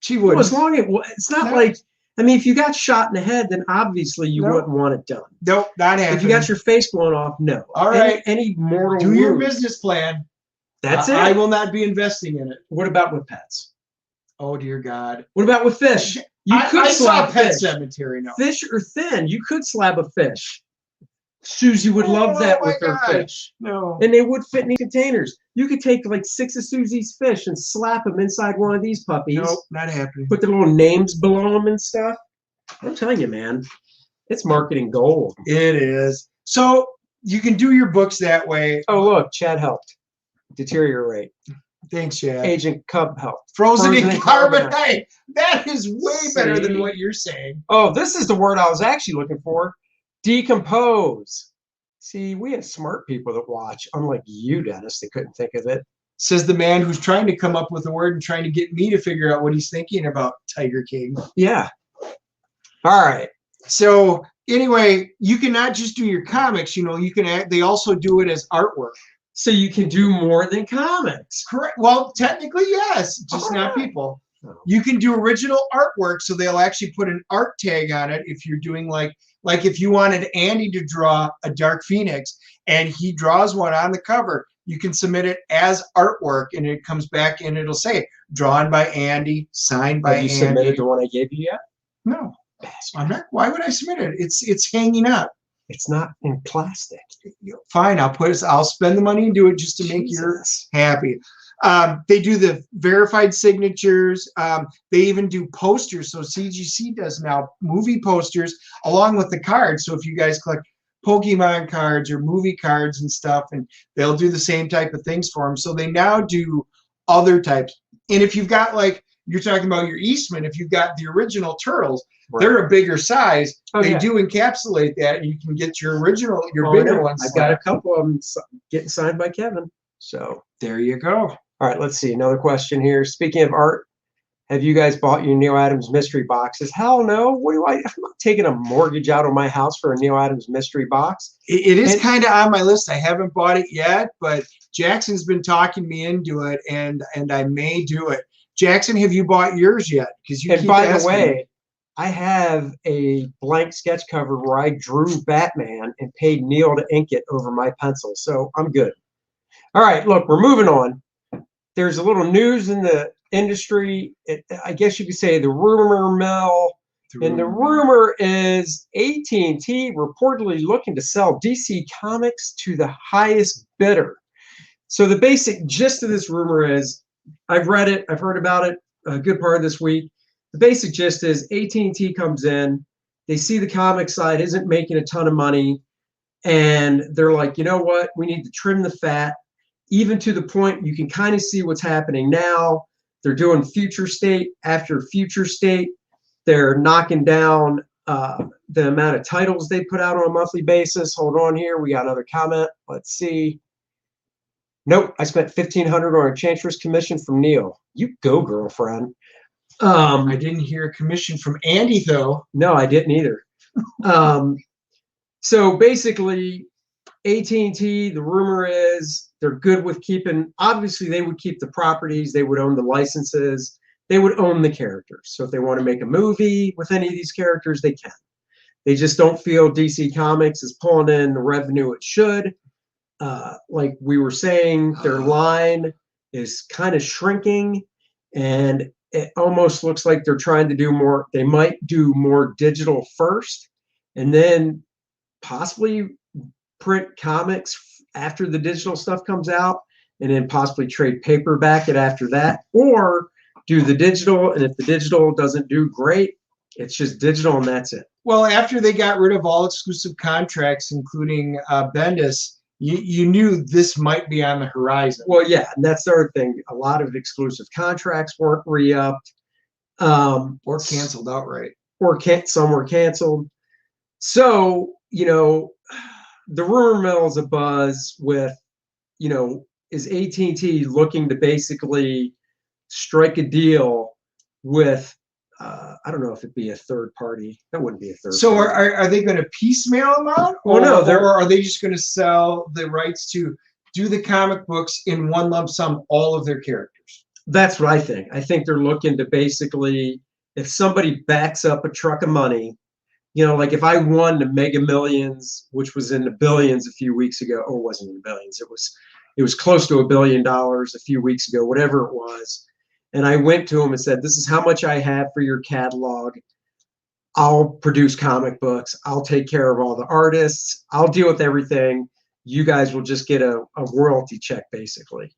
She would. Well, as long as it's not like, I mean, if you got shot in the head, then obviously you wouldn't want it done. Nope, not happening. If you got your face blown off, no. All right. Any mortal Do your business plan. That's it. I will not be investing in it. What about with pets? Oh, dear God. What about with fish? I saw Pet Cemetery. No. Fish are thin. You could slab a fish. Susie would love that with her fish. No. And they would fit in containers. You could take like 6 of Susie's fish and slap them inside one of these puppies. Nope, not happening. Put the little names below them and stuff. I'm telling you, man, it's marketing gold. It is. So you can do your books that way. Oh, look, Chad helped deteriorate. Thanks, Chad. Agent Cub helped. Frozen in carbonite. That is way better than what you're saying. Oh, this is the word I was actually looking for. Decompose. See, we have smart people that watch, unlike you, Dennis. They couldn't think of it. Says the man who's trying to come up with a word and trying to get me to figure out what he's thinking about, Tiger King. Yeah. All right. So anyway, you can not just do your comics. You can. They also do it as artwork. So you can do more than comics. Correct. Well, technically, yes, just not people. You can do original artwork, so they'll actually put an art tag on it if you're doing like if you wanted Andy to draw a Dark Phoenix and he draws one on the cover, you can submit it as artwork and it comes back and it'll say drawn by Andy, signed by Andy. Have you submitted the one I gave you yet? No. I'm not. Why would I submit it? It's hanging up. It's not in plastic. Fine, I'll spend the money and do it just to make you happy. They do the verified signatures. They even do posters. So CGC does now movie posters along with the cards. So if you guys collect Pokemon cards or movie cards and stuff, and they'll do the same type of things for them. So they now do other types. And if you've got you're talking about your Eastman, if you've got the original Turtles, they're a bigger size. They do encapsulate that, and you can get your original, bigger ones. I've got a couple of them getting signed by Kevin. So there you go. All right, let's see. Another question here. Speaking of art, have you guys bought your Neil Adams mystery boxes? Hell no. I'm not taking a mortgage out of my house for a Neil Adams mystery box. It is kind of on my list. I haven't bought it yet, but Jackson's been talking me into it, and I may do it. Jackson, have you bought yours yet? Because you. And by the way, I have a blank sketch cover where I drew Batman and paid Neil to ink it over my pencil, so I'm good. All right, look, we're moving on. There's a little news in the industry. I guess you could say the rumor mill. And the rumor is AT&T reportedly looking to sell DC Comics to the highest bidder. So the basic gist of this rumor is, I've read it, I've heard about it a good part of this week. The basic gist is AT&T comes in, they see the comic side isn't making a ton of money, and they're like, you know what, we need to trim the fat, even to the point you can kind of see what's happening now. They're doing future state after future state. They're knocking down the amount of titles they put out on a monthly basis. Hold on here. We got another comment. Let's see. Nope. I spent $1,500 on a Enchantress commission from Neil. You go, girlfriend. I didn't hear a commission from Andy, though. No, I didn't either. So basically, AT&T, the rumor is they're good with keeping, obviously they would keep the properties, they would own the licenses, they would own the characters. So if they want to make a movie with any of these characters, they can. They just don't feel DC Comics is pulling in the revenue it should. like we were saying, their line is kind of shrinking, and it almost looks like they're trying to do more. They might do more digital first, and then possibly print comics after the digital stuff comes out, and then possibly trade paperback it after that, or do the digital, and if the digital doesn't do great, it's just digital and that's it. Well, after they got rid of all exclusive contracts, including Bendis, you knew this might be on the horizon. Well, yeah, and that's the other thing. A lot of exclusive contracts weren't re-upped. Or canceled outright. Or some were canceled. So, you know, the rumor mill is abuzz with, you know, is AT&T looking to basically strike a deal with, I don't know if it'd be a third party. That wouldn't be a third So party. are they going to piecemeal them out? Well, no, or are they just going to sell the rights to do the comic books in one lump sum, all of their characters? That's what I think. I think they're looking to basically, if somebody backs up a truck of money, you know, like if I won the Mega Millions, which was in the billions a few weeks ago, or wasn't in the billions, it was close to $1 billion a few weeks ago, whatever it was. And I went to him and said, this is how much I have for your catalog. I'll produce comic books. I'll take care of all the artists. I'll deal with everything. You guys will just get a royalty check, basically.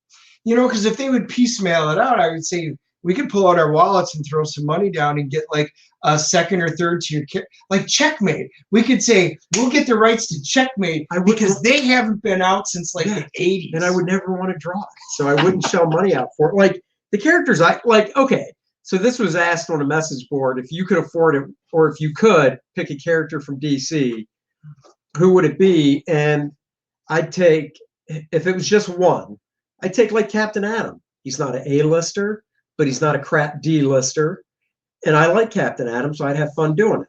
You know, because if they would piecemeal it out, I would say we could pull out our wallets and throw some money down and get like a second or third tier, like Checkmate. We could say we'll get the rights to Checkmate because they haven't been out since like the 80s. And I would never want to draw it, so I wouldn't shell money out for it. Like the characters, I like. Okay, so this was asked on a message board: if you could afford it, or if you could pick a character from DC, who would it be? And I'd take, if it was just one, I'd take like Captain Atom. He's not an A-lister, but he's not a crap D-lister. And I like Captain Atom, so I'd have fun doing it.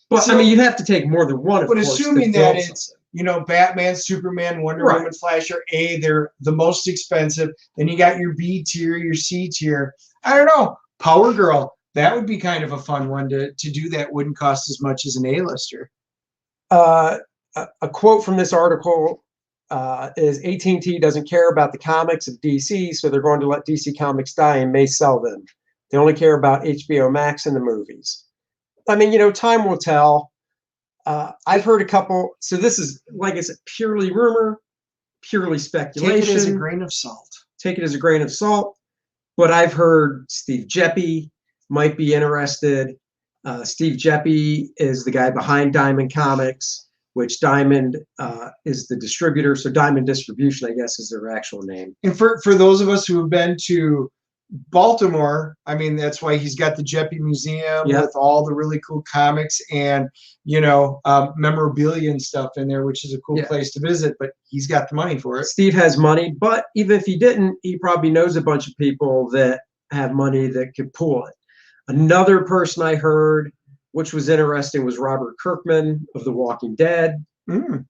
But so, I mean, you'd have to take more than one, of but course. Assuming that it's, you know, Batman, Superman, Wonder Woman, Flash are A, they're the most expensive. Then you got your B tier, your C tier. I don't know. Power Girl, that would be kind of a fun one to do that wouldn't cost as much as an A-lister. A quote from this article is AT&T doesn't care about the comics of DC, so they're going to let DC Comics die and may sell them. They only care about HBO Max and the movies. I mean, you know, time will tell. I've heard a couple. So this is, like I said, purely rumor, purely speculation. Take it as a grain of salt. Take it as a grain of salt. But I've heard Steve Geppi might be interested. Steve Geppi is the guy behind Diamond Comics, which Diamond is the distributor. So Diamond Distribution, I guess, is their actual name. And for those of us who have been to Baltimore, I mean, that's why he's got the Geppi Museum with all the really cool comics and, you know, memorabilia and stuff in there, which is a cool place to visit, but he's got the money for it. Steve has money, but even if he didn't, he probably knows a bunch of people that have money that could pull it. Another person I heard, which was interesting, was Robert Kirkman of The Walking Dead,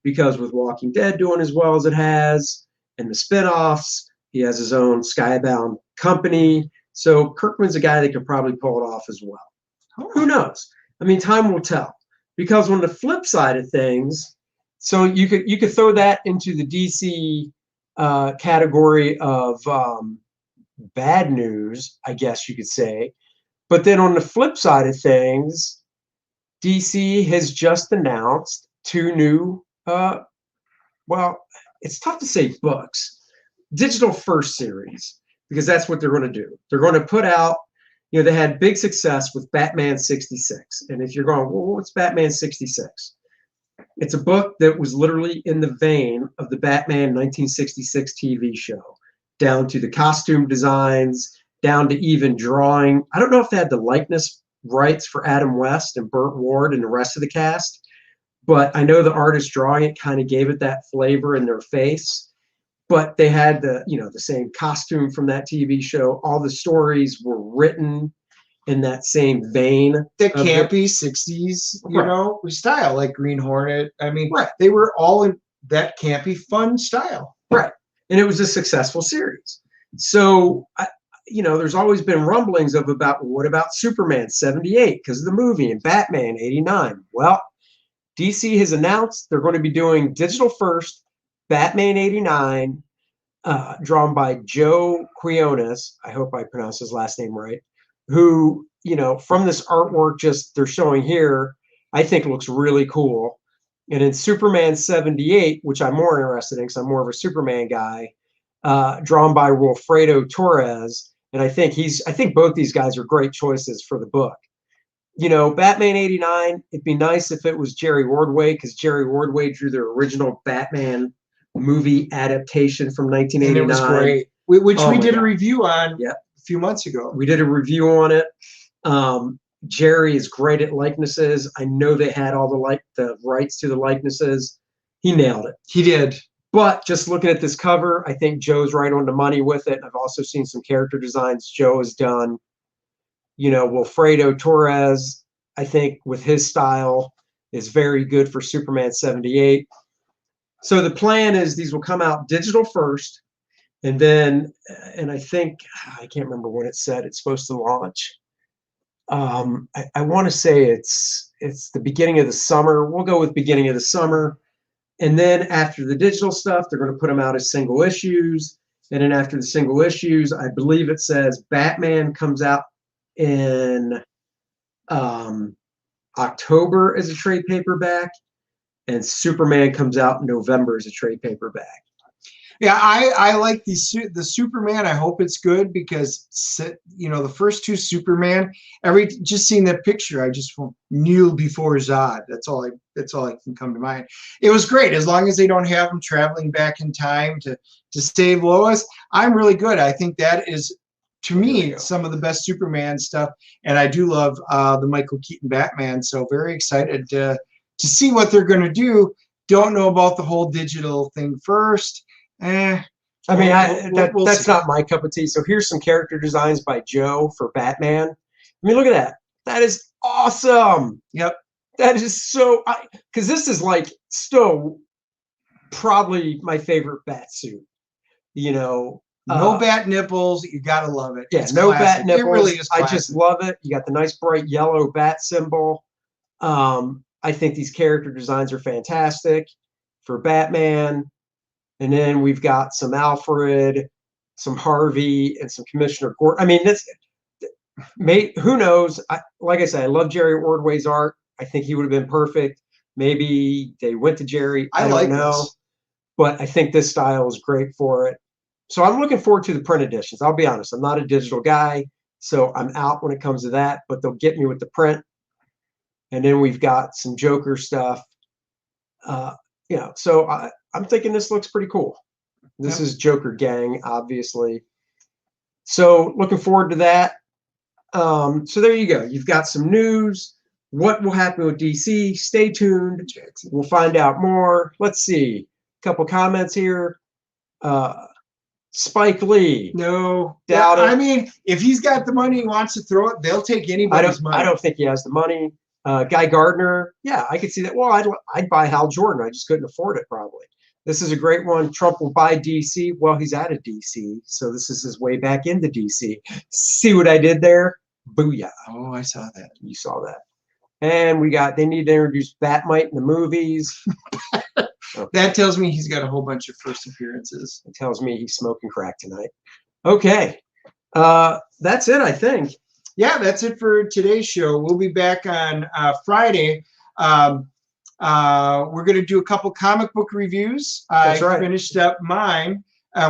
because with Walking Dead doing as well as it has, and the spinoffs, he has his own Skybound company. So Kirkman's a guy that could probably pull it off as well. Who knows? I mean, time will tell. Because on the flip side of things, so you could throw that into the DC category of bad news, I guess you could say. But then on the flip side of things, DC has just announced 2 new, well, it's tough to say books, digital first series, because that's what they're going to do. They're going to put out, you know, they had big success with Batman 66. And if you're going, well, what's Batman 66? It's a book that was literally in the vein of the Batman 1966 TV show, down to the costume designs, down to even drawing. I don't know if they had the likeness rights for Adam West and Burt Ward and the rest of the cast, but I know the artist drawing it kind of gave it that flavor in their face. But they had the, you know, the same costume from that TV show. All the stories were written in that same vein. The campy 60s, you know, style, like Green Hornet. I mean, they were all in that campy, fun style. Right. And it was a successful series. So, you know, there's always been rumblings of about, what about Superman 78 because of the movie, and Batman 89? Well, DC has announced they're going to be doing digital first Batman 89, drawn by Joe Quiones. I hope I pronounced his last name right. Who, you know, from this artwork just they're showing here, I think looks really cool. And in Superman 78, which I'm more interested in because I'm more of a Superman guy, drawn by Wilfredo Torres. And I think both these guys are great choices for the book. You know, Batman 89, it'd be nice if it was Jerry Ordway, because Jerry Ordway drew the original Batman movie adaptation from 1989. And it was great, which we did God. a review on Yep. a few months ago. We did a review on it. Jerry is great at likenesses. I know they had all the rights to the likenesses. He nailed it. He did. But just looking at this cover, I think Joe's right on the money with it. I've also seen some character designs Joe has done. You know, Wilfredo Torres, I think with his style is very good for Superman 78. So the plan is these will come out digital first, and then, and I think, I can't remember when it said it's supposed to launch. I want to say it's the beginning of the summer. We'll go with beginning of the summer. And then after the digital stuff, they're going to put them out as single issues. And then after the single issues, I believe it says Batman comes out in October as a trade paperback, and Superman comes out in November as a trade paperback. Yeah, I like the Superman. I hope it's good because, you know, the first two Superman, just seeing that picture, I just want kneel before Zod. That's all I can come to mind. It was great as long as they don't have him traveling back in time to save Lois. I'm really good. I think that is, to me, some of the best Superman stuff, and I do love the Michael Keaton Batman. So very excited to see what they're going to do. Don't know about the whole digital thing first. I mean, that's not my cup of tea. So here's some character designs by Joe for Batman. I mean, look at that. That is awesome. Yep. That is so, because this is like still probably my favorite bat suit. You know, no bat nipples. You gotta love it. Yeah, it's no classic. bat nipples. It really is classic. I just love it. You got the nice bright yellow bat symbol. I think these character designs are fantastic for Batman. And then we've got some Alfred, some Harvey, and some Commissioner Gordon. I mean, who knows? Like I said, I love Jerry Ordway's art. I think he would have been perfect. Maybe they went to Jerry. I don't know. This. But I think this style is great for it. So I'm looking forward to the print editions. I'll be honest. I'm not a digital guy, so I'm out when it comes to that. But they'll get me with the print. And then we've got some Joker stuff. You know, so I'm thinking this looks pretty cool. This is Joker Gang, obviously. So looking forward to that. So there you go. You've got some news. What will happen with DC? Stay tuned. We'll find out more. Let's see. A couple comments here. Spike Lee. No. Doubt it. I mean, if he's got the money he wants to throw it, they'll take anybody's money. I don't think he has the money. Guy Gardner, yeah, I could see that. Well, I'd buy Hal Jordan. I just couldn't afford it probably. This is a great one. Trump will buy DC. Well, he's out of DC, so this is his way back into DC. See what I did there? Booyah. Oh, I saw that. You saw that. And they need to introduce Batmite in the movies. Okay. That tells me he's got a whole bunch of first appearances. It tells me he's smoking crack tonight. Okay. That's it, I think. Yeah, that's it for today's show. We'll be back on Friday. We're going to do a couple comic book reviews. That's right. I finished up mine.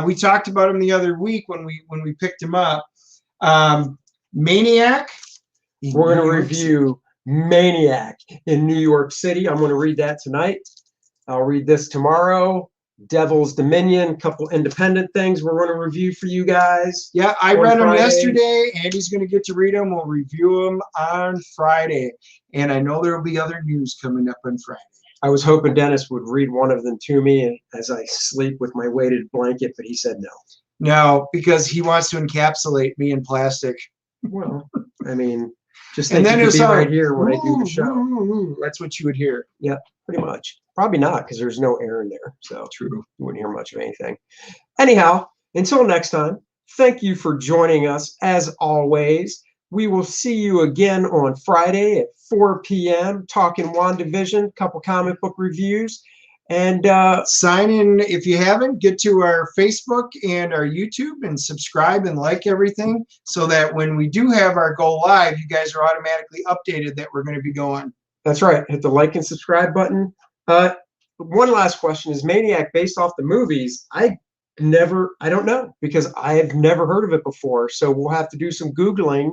We talked about them the other week when we picked them up. Maniac. We're going to review Maniac in New York City. I'm going to read that tonight. I'll read this tomorrow. Devil's Dominion, a couple independent things we're going to review for you guys. Yeah, I read them yesterday. Andy's going to get to read them. We'll review them on Friday. And I know there will be other news coming up on Friday. I was hoping Dennis would read one of them to me as I sleep with my weighted blanket, but he said no. No, because he wants to encapsulate me in plastic. Well, I mean, just think you could be right here when I do the show. That's what you would hear. Yeah, pretty much. Probably not, because there's no air in there. So true. You wouldn't hear much of anything. Anyhow, until next time, thank you for joining us. As always, we will see you again on Friday at 4 p.m. talking WandaVision, couple comic book reviews. And sign in if you haven't. Get to our Facebook and our YouTube and subscribe and like everything, so that when we do have our go live, you guys are automatically updated that we're going to be going. That's right. Hit the like and subscribe button. One last question: is Maniac based off the movies? I don't know, because I have never heard of it before. So we'll have to do some Googling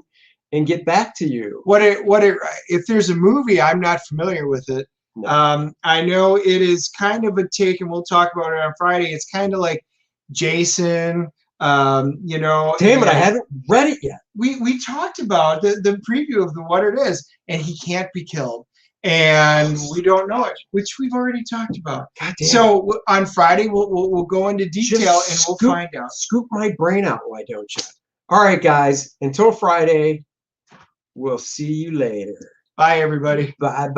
and get back to you. If there's a movie, I'm not familiar with it. No. I know it is kind of a take, and we'll talk about it on Friday. It's kind of like Jason, you know. Damn it, I haven't read it yet. We talked about the preview of what it is, and he can't be killed, and we don't know it, which we've already talked about. God damn. So on Friday we'll go into detail and we'll find out. Scoop my brain out, why don't you? All right, guys. Until Friday, we'll see you later. Bye, everybody. Bye bye.